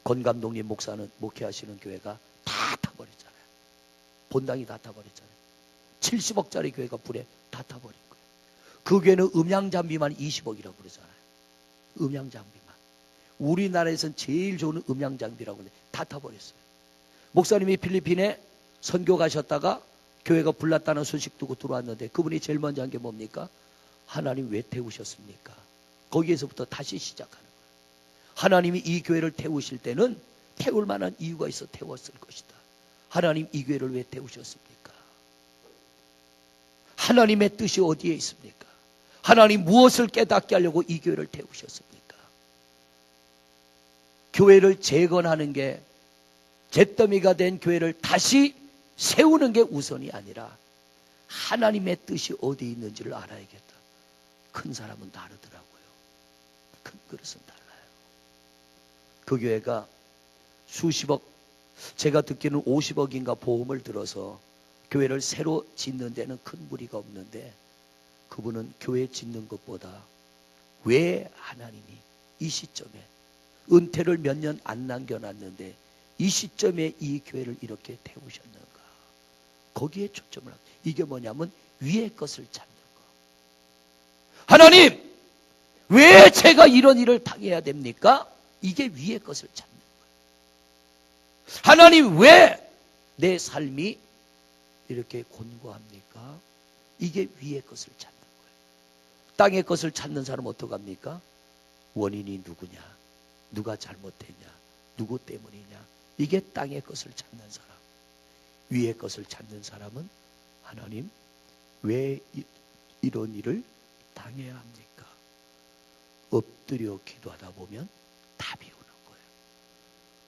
권 감독님 목사는 목회하시는 교회가 다 타버렸잖아요. 본당이 다 타버렸잖아요. 70억짜리 교회가 불에 다 타버린 거예요. 그 교회는 음향장비만 20억이라고 그러잖아요. 음향장비만. 우리나라에선 제일 좋은 음향장비라고 하는데 다 타버렸어요. 목사님이 필리핀에 선교 가셨다가 교회가 불났다는 소식 듣고 들어왔는데 그분이 제일 먼저 한 게 뭡니까? 하나님 왜 태우셨습니까? 거기에서부터 다시 시작하는 거예요. 하나님이 이 교회를 태우실 때는 태울 만한 이유가 있어 태웠을 것이다. 하나님 이 교회를 왜 태우셨습니까? 하나님의 뜻이 어디에 있습니까? 하나님 무엇을 깨닫게 하려고 이 교회를 태우셨습니까? 교회를 재건하는 게, 잿더미가 된 교회를 다시 세우는 게 우선이 아니라 하나님의 뜻이 어디 있는지를 알아야겠다. 큰 사람은 다르더라고요. 큰 그릇은 달라요. 그 교회가 수십억, 제가 듣기는 50억인가 보험을 들어서 교회를 새로 짓는 데는 큰 무리가 없는데, 그분은 교회 짓는 것보다 왜 하나님이 이 시점에 은퇴를 몇 년 안 남겨놨는데 이 시점에 이 교회를 이렇게 태우셨는가, 거기에 초점을 합니다. 이게 뭐냐면 위의 것을 찾는 거. 하나님, 왜 제가 이런 일을 당해야 됩니까? 이게 위의 것을 찾는 거예요. 하나님, 왜 내 삶이 이렇게 곤고합니까? 이게 위의 것을 찾는 거예요. 땅의 것을 찾는 사람은 어떡합니까? 원인이 누구냐? 누가 잘못했냐? 누구 때문이냐? 이게 땅의 것을 찾는 사람. 위의 것을 찾는 사람은 하나님, 왜 이런 일을 당해야 합니까? 엎드려 기도하다 보면 답이 오는 거예요.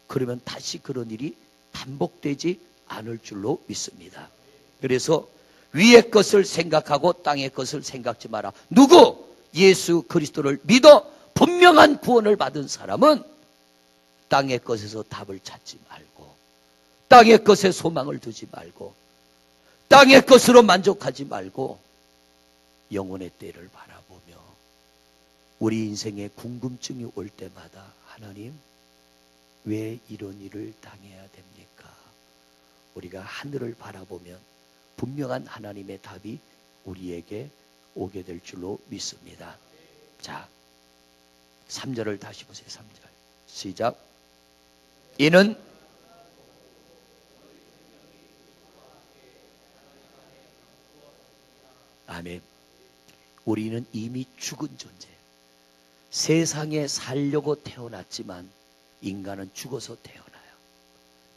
그러면 다시 그런 일이 반복되지 않을 줄로 믿습니다. 그래서 위의 것을 생각하고 땅의 것을 생각지 마라. 누구? 예수 그리스도를 믿어 분명한 구원을 받은 사람은 땅의 것에서 답을 찾지 말고, 땅의 것에 소망을 두지 말고, 땅의 것으로 만족하지 말고 영혼의 때를 바라보며 우리 인생에 궁금증이 올 때마다 하나님, 왜 이런 일을 당해야 됩니까? 우리가 하늘을 바라보면 분명한 하나님의 답이 우리에게 오게 될 줄로 믿습니다. 자, 3절을 다시 보세요. 3절 시작. 이는 아멘. 우리는 이미 죽은 존재. 세상에 살려고 태어났지만 인간은 죽어서 태어나요.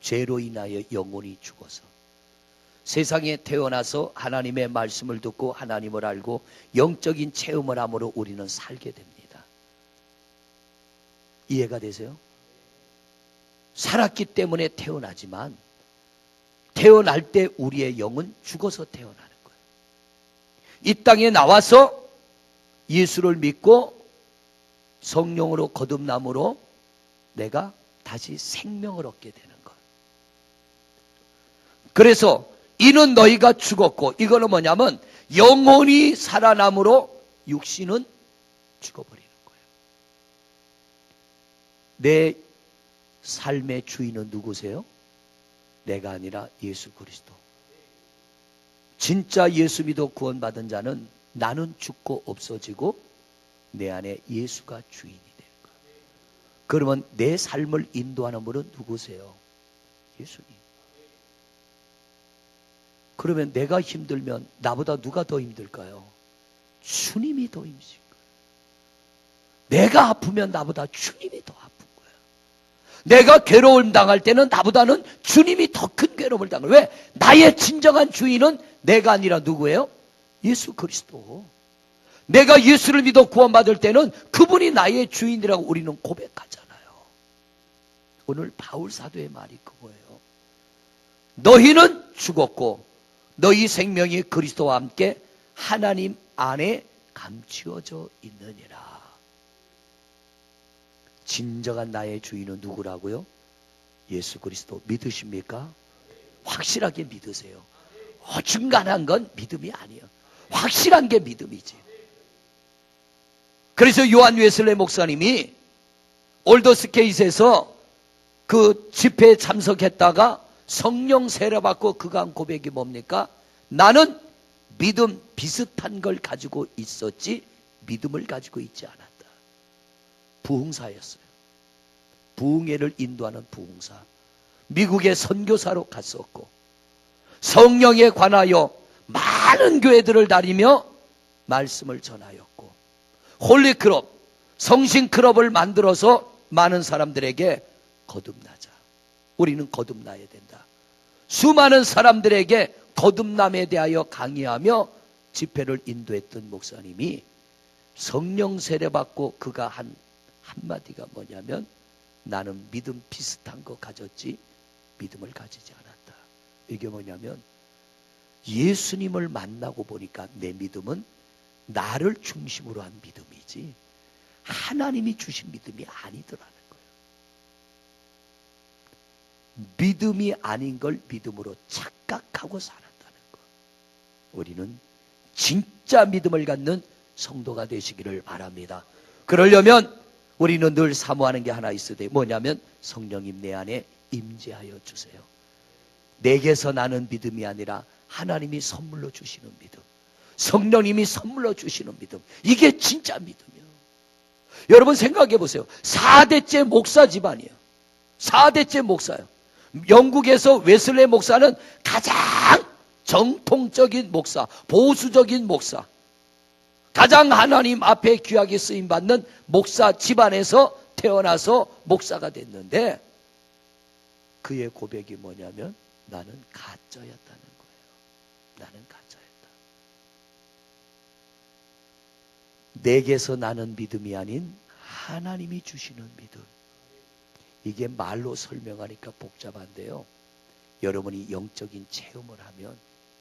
죄로 인하여 영혼이 죽어서. 세상에 태어나서 하나님의 말씀을 듣고 하나님을 알고 영적인 체험을 함으로 우리는 살게 됩니다. 이해가 되세요? 살았기 때문에 태어나지만 태어날 때 우리의 영은 죽어서 태어나는 거예요. 이 땅에 나와서 예수를 믿고 성령으로 거듭남으로 내가 다시 생명을 얻게 되는 것. 그래서 이는 너희가 죽었고, 이거는 뭐냐면 영혼이 살아남으로 육신은 죽어버리는 거예요. 내 삶의 주인은 누구세요? 내가 아니라 예수 그리스도. 진짜 예수 믿어 구원받은 자는 나는 죽고 없어지고 내 안에 예수가 주인이 될 거예요. 그러면 내 삶을 인도하는 분은 누구세요? 예수님. 그러면 내가 힘들면 나보다 누가 더 힘들까요? 주님이 더 힘드신 거예요. 내가 아프면 나보다 주님이 더 아픈 거예요. 내가 괴로움 당할 때는 나보다는 주님이 더 큰 괴로움을 당해요. 왜? 나의 진정한 주인은 내가 아니라 누구예요? 예수 그리스도. 내가 예수를 믿어 구원받을 때는 그분이 나의 주인이라고 우리는 고백하잖아요. 오늘 바울 사도의 말이 그거예요. 너희는 죽었고 너희 생명이 그리스도와 함께 하나님 안에 감추어져 있느니라. 진정한 나의 주인은 누구라고요? 예수 그리스도. 믿으십니까? 확실하게 믿으세요. 어중간한 건 믿음이 아니에요. 확실한 게 믿음이지. 그래서 요한 웨슬레 목사님이 올더스케이트에서 그 집회에 참석했다가 성령 세례 받고 그가 한 고백이 뭡니까? 나는 믿음 비슷한 걸 가지고 있었지 믿음을 가지고 있지 않았다. 부흥사였어요. 부흥회를 인도하는 부흥사. 미국의 선교사로 갔었고 성령에 관하여 많은 교회들을 다니며 말씀을 전하였고 홀리클럽, 성신클럽을 만들어서 많은 사람들에게 거듭나자. 우리는 거듭나야 된다. 수많은 사람들에게 거듭남에 대하여 강의하며 집회를 인도했던 목사님이 성령 세례받고 그가 한 한마디가 뭐냐면, 나는 믿음 비슷한 거 가졌지 믿음을 가지지 않았다. 이게 뭐냐면, 예수님을 만나고 보니까 내 믿음은 나를 중심으로 한 믿음이지 하나님이 주신 믿음이 아니더라는 거예요. 믿음이 아닌 걸 믿음으로 착각하고 살았다는 거. 우리는 진짜 믿음을 갖는 성도가 되시기를 바랍니다. 그러려면 우리는 늘 사모하는 게 하나 있어야 돼요. 뭐냐면, 성령님 내 안에 임재하여 주세요. 내게서 나는 믿음이 아니라 하나님이 선물로 주시는 믿음, 성령님이 선물로 주시는 믿음, 이게 진짜 믿음이에요. 여러분 생각해 보세요. 4대째 목사 집안이에요. 4대째 목사예요. 영국에서 웨슬레 목사는 가장 정통적인 목사, 보수적인 목사, 가장 하나님 앞에 귀하게 쓰임받는 목사 집안에서 태어나서 목사가 됐는데, 그의 고백이 뭐냐면, 나는 가짜였다는 거예요. 나는 가짜였다. 내게서 나는 믿음이 아닌 하나님이 주시는 믿음. 이게 말로 설명하니까 복잡한데요, 여러분이 영적인 체험을 하면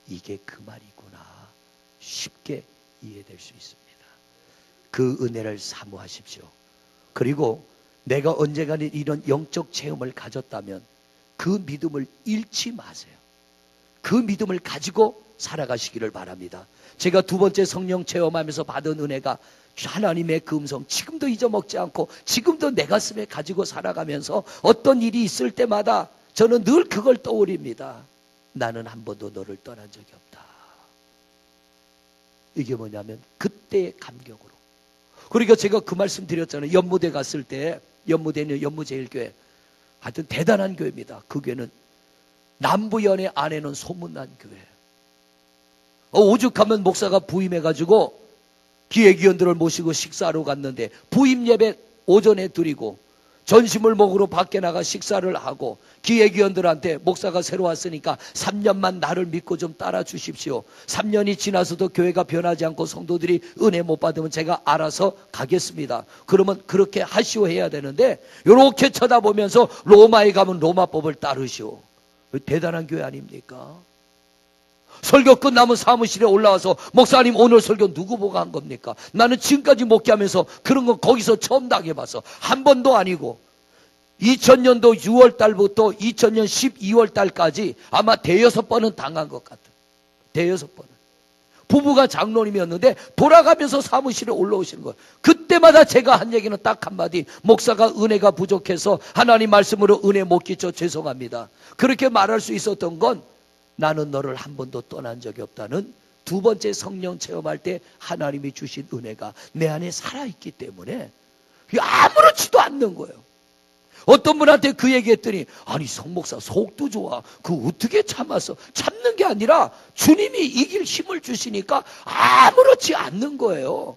이게 그 말이구나 쉽게 이해될 수 있습니다. 그 은혜를 사모하십시오. 그리고 내가 언젠가는 이런 영적 체험을 가졌다면 그 믿음을 잃지 마세요. 그 믿음을 가지고 살아가시기를 바랍니다. 제가 두 번째 성령 체험하면서 받은 은혜가 하나님의 그 음성, 지금도 잊어먹지 않고 지금도 내 가슴에 가지고 살아가면서 어떤 일이 있을 때마다 저는 늘 그걸 떠올립니다. 나는 한 번도 너를 떠난 적이 없다. 이게 뭐냐면 그때의 감격으로. 그러니까 제가 그 말씀 드렸잖아요. 연무대 갔을 때, 연무대는 연무제일교회, 하여튼 대단한 교회입니다. 그 교회는 남부연의 안에는 소문난 교회예요. 오죽하면 목사가 부임해가지고 기획위원들을 모시고 식사하러 갔는데, 부임 예배 오전에 드리고 전심을 먹으러 밖에 나가 식사를 하고, 기획위원들한테 목사가 새로 왔으니까 3년만 나를 믿고 좀 따라 주십시오. 3년이 지나서도 교회가 변하지 않고 성도들이 은혜 못 받으면 제가 알아서 가겠습니다. 그러면 그렇게 하시오 해야 되는데, 이렇게 쳐다보면서 로마에 가면 로마법을 따르시오. 대단한 교회 아닙니까? 설교 끝나면 사무실에 올라와서, 목사님 오늘 설교 누구 보고 한 겁니까? 나는 지금까지 목회하면서 그런 거 거기서 처음 당해봐서 한 번도 아니고, 2000년도 6월 달부터 2000년 12월 달까지 아마 대여섯 번은 당한 것 같아요. 대여섯 번은. 부부가 장로님이었는데 돌아가면서 사무실에 올라오시는 거예요. 그때마다 제가 한 얘기는 딱 한마디, 목사가 은혜가 부족해서 하나님 말씀으로 은혜 못 끼쳐 죄송합니다. 그렇게 말할 수 있었던 건, 나는 너를 한 번도 떠난 적이 없다는 두 번째 성령 체험할 때 하나님이 주신 은혜가 내 안에 살아있기 때문에 아무렇지도 않는 거예요. 어떤 분한테 그 얘기했더니, 아니 성목사 속도 좋아, 그거 어떻게 참았어? 참는 게 아니라 주님이 이길 힘을 주시니까 아무렇지 않는 거예요.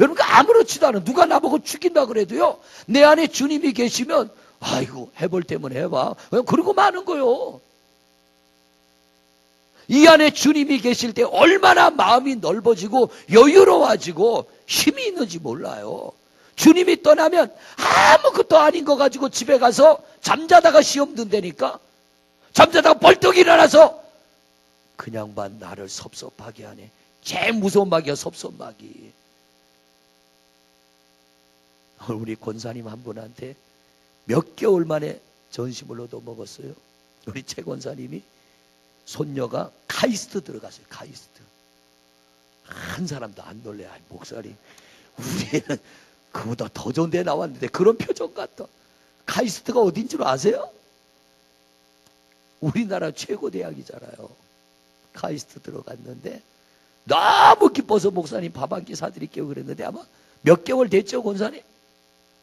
여러분, 아무렇지도 않아. 누가 나보고 죽인다 그래도요, 내 안에 주님이 계시면 아이고 해볼 때면 해봐, 그러고 마는 거예요. 이 안에 주님이 계실 때 얼마나 마음이 넓어지고 여유로워지고 힘이 있는지 몰라요. 주님이 떠나면 아무것도 아닌 거 가지고 집에 가서 잠자다가 시험 든다니까. 잠자다가 벌떡 일어나서 그 양반 나를 섭섭하게 하네. 제일 무서운 마귀야, 섭섭마귀. 우리 권사님 한 분한테 몇 개월 만에 전심을 얻어 먹었어요. 우리 최 권사님이 손녀가 카이스트 들어갔어요. 카이스트. 한 사람도 안 놀래. 아이, 목사님, 우리 애는 그보다 더 좋은 데 나왔는데 그런 표정 같아. 카이스트가 어딘 줄 아세요? 우리나라 최고 대학이잖아요. 카이스트 들어갔는데 너무 기뻐서 목사님 밥 한 끼 사드릴게요 그랬는데, 아마 몇 개월 됐죠, 권사님?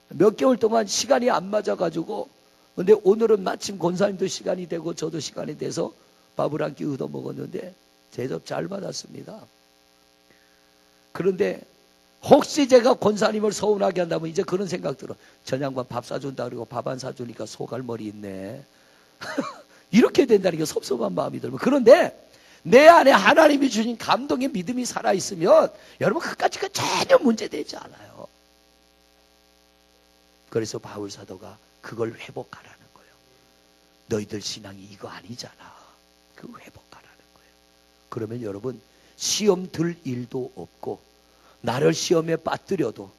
몇 개월 동안 시간이 안 맞아가지고, 근데 오늘은 마침 권사님도 시간이 되고 저도 시간이 돼서 밥을 한 끼 얻어 먹었는데 대접 잘 받았습니다. 그런데 혹시 제가 권사님을 서운하게 한다면 이제 그런 생각 들어. 저 양반 밥 사준다 그러고 밥 안 사주니까 소갈머리 있네. 이렇게 된다는 게 섭섭한 마음이 들면. 그런데 내 안에 하나님이 주신 감동의 믿음이 살아있으면 여러분 그까지 전혀 문제되지 않아요. 그래서 바울 사도가 그걸 회복하라는 거예요. 너희들 신앙이 이거 아니잖아. 그 회복하라는 거예요. 그러면 여러분 시험 들 일도 없고 나를 시험에 빠뜨려도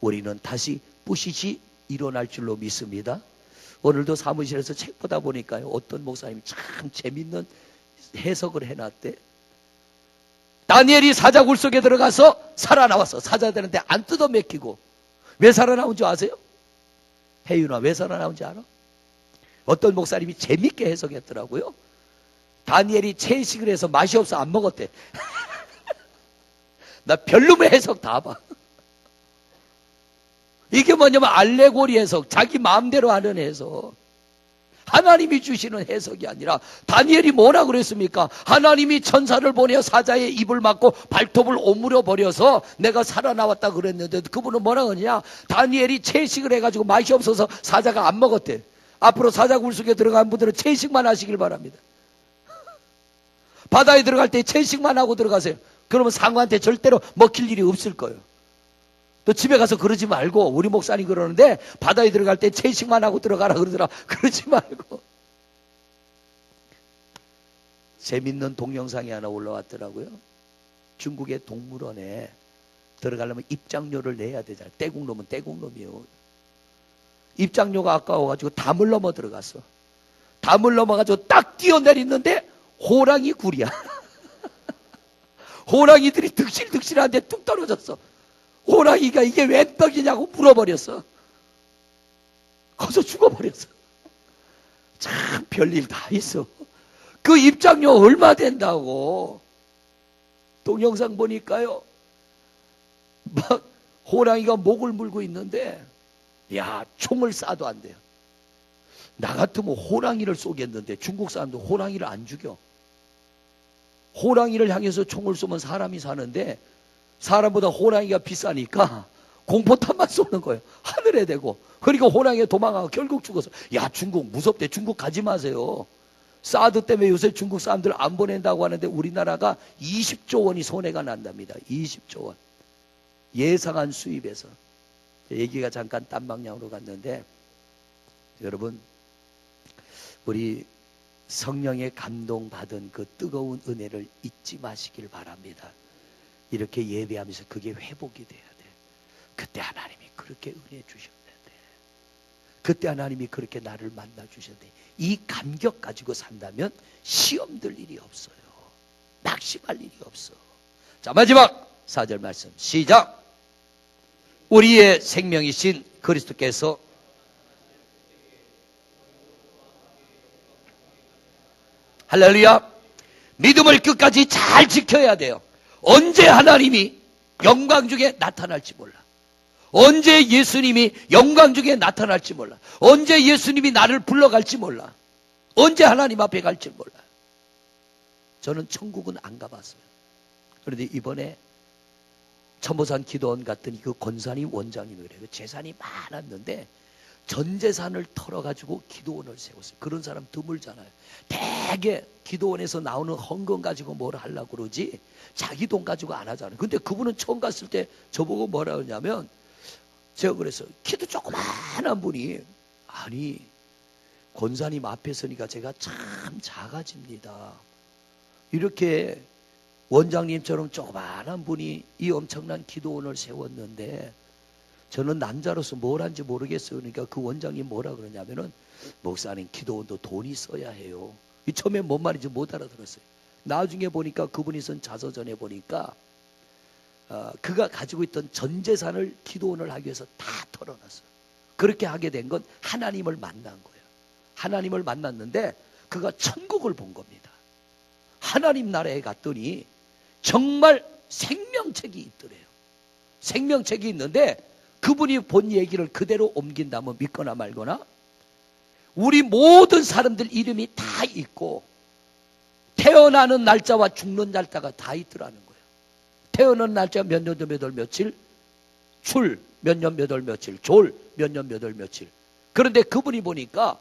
우리는 다시 뿌시시 일어날 줄로 믿습니다. 오늘도 사무실에서 책 보다 보니까요, 어떤 목사님이 참 재밌는 해석을 해놨대. 다니엘이 사자굴 속에 들어가서 살아나왔어. 사자 되는데 안 뜯어 맥히고. 왜 살아나온 줄 아세요? 혜윤아, 왜 살아나온 줄 알아? 어떤 목사님이 재밌게 해석했더라고요. 다니엘이 채식을 해서 맛이 없어 안 먹었대. 나 별놈의 해석 다 봐. 이게 뭐냐면 알레고리 해석, 자기 마음대로 하는 해석. 하나님이 주시는 해석이 아니라 다니엘이 뭐라 그랬습니까? 하나님이 천사를 보내어 사자의 입을 막고 발톱을 오므려 버려서 내가 살아나왔다 그랬는데 그분은 뭐라 그러냐? 다니엘이 채식을 해가지고 맛이 없어서 사자가 안 먹었대. 앞으로 사자굴 속에 들어간 분들은 채식만 하시길 바랍니다. 바다에 들어갈 때 채식만 하고 들어가세요. 그러면 상어한테 절대로 먹힐 일이 없을 거예요. 또 집에 가서 그러지 말고, 우리 목사님 그러는데 바다에 들어갈 때 채식만 하고 들어가라 그러더라. 그러지 말고. 재밌는 동영상이 하나 올라왔더라고요. 중국의 동물원에 들어가려면 입장료를 내야 되잖아요. 떼국놈은 떼국놈이요. 입장료가 아까워가지고 담을 넘어 들어갔어. 담을 넘어가지고 딱 뛰어내리는데 호랑이 굴이야. 호랑이들이 득실득실한데 뚝 떨어졌어. 호랑이가 이게 웬 떡이냐고 물어버렸어. 거기서 죽어버렸어. 참 별일 다 있어. 그 입장료 얼마 된다고. 동영상 보니까요, 막 호랑이가 목을 물고 있는데, 야, 총을 쏴도 안 돼요. 나 같으면 호랑이를 쏘겠는데 중국 사람도 호랑이를 안 죽여. 호랑이를 향해서 총을 쏘면 사람이 사는데 사람보다 호랑이가 비싸니까 공포탄만 쏘는 거예요. 하늘에 대고. 그러니까 호랑이가 도망가고 결국 죽었어. 야, 중국 무섭대. 중국 가지 마세요. 사드 때문에 요새 중국 사람들 안 보낸다고 하는데 우리나라가 20조 원이 손해가 난답니다. 20조 원. 예상한 수입에서. 얘기가 잠깐 딴 방향으로 갔는데, 여러분, 우리 성령의 감동받은 그 뜨거운 은혜를 잊지 마시길 바랍니다. 이렇게 예배하면서 그게 회복이 돼야 돼. 그때 하나님이 그렇게 은혜 주셨는데, 그때 하나님이 그렇게 나를 만나 주셨는데, 이 감격 가지고 산다면 시험 들 일이 없어요. 낙심할 일이 없어. 자, 마지막 4절 말씀 시작. 우리의 생명이신 그리스도께서 할렐루야. 믿음을 끝까지 잘 지켜야 돼요. 언제 하나님이 영광 중에 나타날지 몰라. 언제 예수님이 영광 중에 나타날지 몰라. 언제 예수님이 나를 불러갈지 몰라. 언제 하나님 앞에 갈지 몰라. 저는 천국은 안 가봤어요. 그런데 이번에 천보산 기도원 갔더니 그 권사님 원장님이 그래요. 재산이 많았는데 전 재산을 털어가지고 기도원을 세웠어요. 그런 사람 드물잖아요. 대개 기도원에서 나오는 헌금 가지고 뭘 하려고 그러지 자기 돈 가지고 안 하잖아요. 근데 그분은 처음 갔을 때 저보고 뭐라 그러냐면, 제가 그랬어요. 키도 조그만한 분이, 아니 권사님 앞에 서니까 제가 참 작아집니다. 이렇게 원장님처럼 조그만한 분이 이 엄청난 기도원을 세웠는데 저는 남자로서 뭘 한지 모르겠어요. 그러니까 그 원장님 뭐라 그러냐면은, 목사님 기도원도 돈이 써야 해요. 처음에 뭔 말인지 못 알아들었어요. 나중에 보니까 그분이 쓴 자서전에 보니까 그가 가지고 있던 전 재산을 기도원을 하기 위해서 다 털어놨어요. 그렇게 하게 된 건 하나님을 만난 거예요. 하나님을 만났는데 그가 천국을 본 겁니다. 하나님 나라에 갔더니 정말 생명책이 있더래요. 생명책이 있는데 그분이 본 얘기를 그대로 옮긴다면 믿거나 말거나 우리 모든 사람들 이름이 다 있고 태어나는 날짜와 죽는 날짜가 다 있더라는 거예요. 태어난 날짜 몇 년도 몇 월 며칠, 출 몇 년 몇 월 며칠, 졸 몇 년 몇 월 며칠. 그런데 그분이 보니까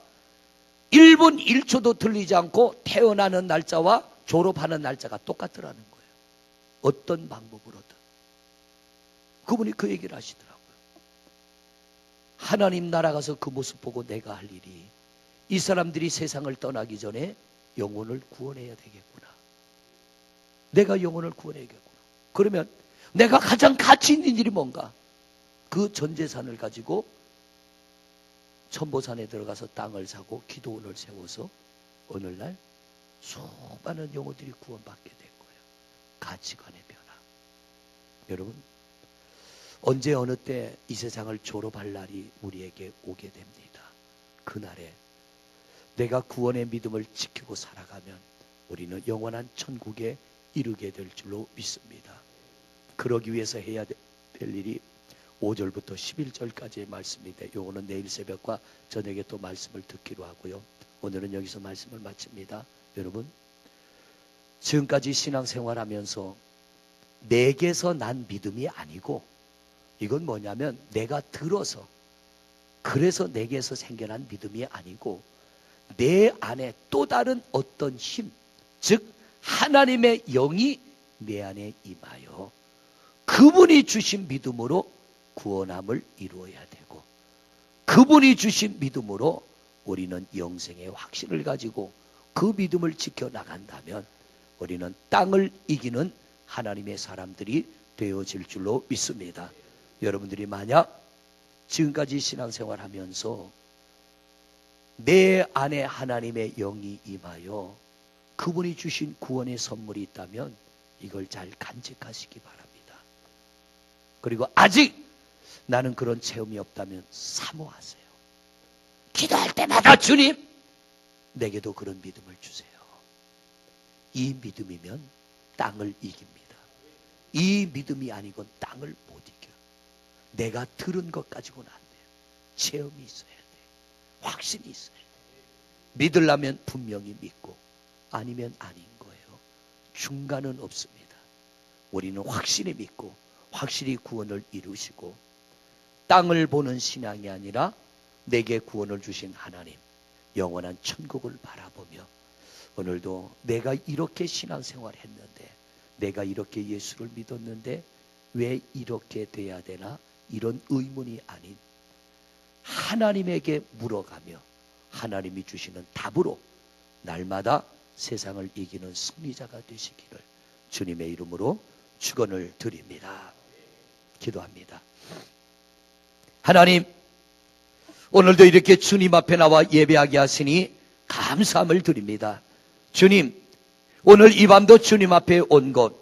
1분 1초도 틀리지 않고 태어나는 날짜와 졸업하는 날짜가 똑같더라는 거예요. 어떤 방법으로든. 그분이 그 얘기를 하시더라고요. 하나님 나라 가서 그 모습 보고 내가 할 일이, 이 사람들이 세상을 떠나기 전에 영혼을 구원해야 되겠구나. 내가 영혼을 구원해야겠구나. 그러면 내가 가장 가치 있는 일이 뭔가? 그 전 재산을 가지고 천보산에 들어가서 땅을 사고 기도원을 세워서 오늘날 수많은 영혼들이 구원받게 된 거예요. 가치관의 변화. 여러분, 언제 어느 때 이 세상을 졸업할 날이 우리에게 오게 됩니다. 그날에 내가 구원의 믿음을 지키고 살아가면 우리는 영원한 천국에 이르게 될 줄로 믿습니다. 그러기 위해서 해야 될 일이 5절부터 11절까지의 말씀인데, 요거는 내일 새벽과 저녁에 또 말씀을 듣기로 하고요. 오늘은 여기서 말씀을 마칩니다. 여러분, 지금까지 신앙생활하면서 내게서 난 믿음이 아니고, 이건 뭐냐면 내가 들어서, 그래서 내게서 생겨난 믿음이 아니고 내 안에 또 다른 어떤 힘, 즉 하나님의 영이 내 안에 임하여 그분이 주신 믿음으로 구원함을 이루어야 되고, 그분이 주신 믿음으로 우리는 영생의 확신을 가지고 그 믿음을 지켜나간다면 우리는 땅을 이기는 하나님의 사람들이 되어질 줄로 믿습니다. 여러분들이 만약 지금까지 신앙생활하면서 내 안에 하나님의 영이 임하여 그분이 주신 구원의 선물이 있다면 이걸 잘 간직하시기 바랍니다. 그리고 아직 나는 그런 체험이 없다면 사모하세요. 기도할 때마다 주님, 내게도 그런 믿음을 주세요. 이 믿음이면 땅을 이깁니다. 이 믿음이 아니건 땅을 못 이겨. 내가 들은 것 가지고는 안 돼요. 체험이 있어야 돼요. 확신이 있어야 돼요. 믿으려면 분명히 믿고 아니면 아닌 거예요. 중간은 없습니다. 우리는 확실히 믿고 확실히 구원을 이루시고, 땅을 보는 신앙이 아니라 내게 구원을 주신 하나님, 영원한 천국을 바라보며 오늘도 내가 이렇게 신앙생활 했는데, 내가 이렇게 예수를 믿었는데 왜 이렇게 돼야 되나, 이런 의문이 아닌 하나님에게 물어가며 하나님이 주시는 답으로 날마다 세상을 이기는 승리자가 되시기를 주님의 이름으로 축원을 드립니다. 기도합니다. 하나님, 오늘도 이렇게 주님 앞에 나와 예배하게 하시니 감사함을 드립니다. 주님, 오늘 이 밤도 주님 앞에 온 것,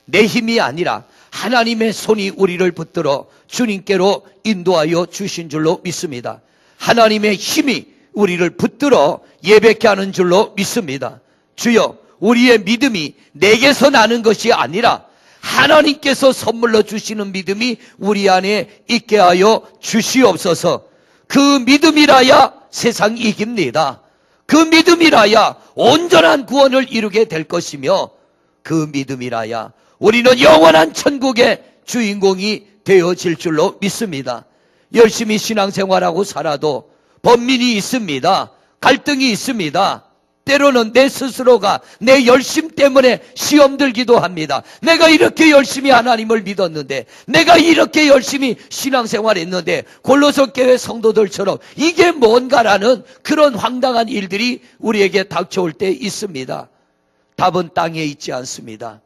내 힘이 아니라 하나님의 손이 우리를 붙들어 주님께로 인도하여 주신 줄로 믿습니다. 하나님의 힘이 우리를 붙들어 예배케 하는 줄로 믿습니다. 주여, 우리의 믿음이 내게서 나는 것이 아니라 하나님께서 선물로 주시는 믿음이 우리 안에 있게 하여 주시옵소서. 그 믿음이라야 세상 이깁니다. 그 믿음이라야 온전한 구원을 이루게 될 것이며, 그 믿음이라야 우리는 영원한 천국의 주인공이 되어질 줄로 믿습니다. 열심히 신앙생활하고 살아도 번민이 있습니다. 갈등이 있습니다. 때로는 내 스스로가 내 열심 때문에 시험 들기도 합니다. 내가 이렇게 열심히 하나님을 믿었는데, 내가 이렇게 열심히 신앙생활했는데 골로새 교회 성도들처럼 이게 뭔가라는 그런 황당한 일들이 우리에게 닥쳐올 때 있습니다. 답은 땅에 있지 않습니다.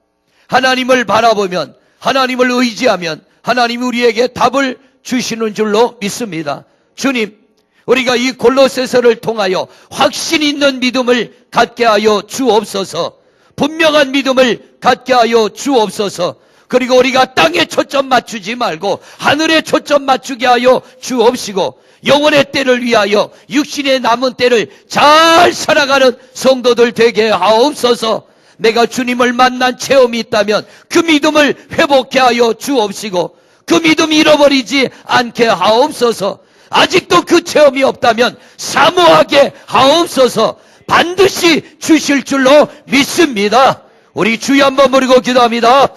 하나님을 바라보면, 하나님을 의지하면 하나님이 우리에게 답을 주시는 줄로 믿습니다. 주님, 우리가 이 골로새서를 통하여 확신 있는 믿음을 갖게 하여 주옵소서. 분명한 믿음을 갖게 하여 주옵소서. 그리고 우리가 땅에 초점 맞추지 말고 하늘에 초점 맞추게 하여 주옵시고, 영혼의 때를 위하여 육신의 남은 때를 잘 살아가는 성도들 되게 하옵소서. 내가 주님을 만난 체험이 있다면 그 믿음을 회복케 하여 주옵시고, 그 믿음 잃어버리지 않게 하옵소서. 아직도 그 체험이 없다면 사모하게 하옵소서. 반드시 주실 줄로 믿습니다. 우리 주여 한번 부르고 기도합니다.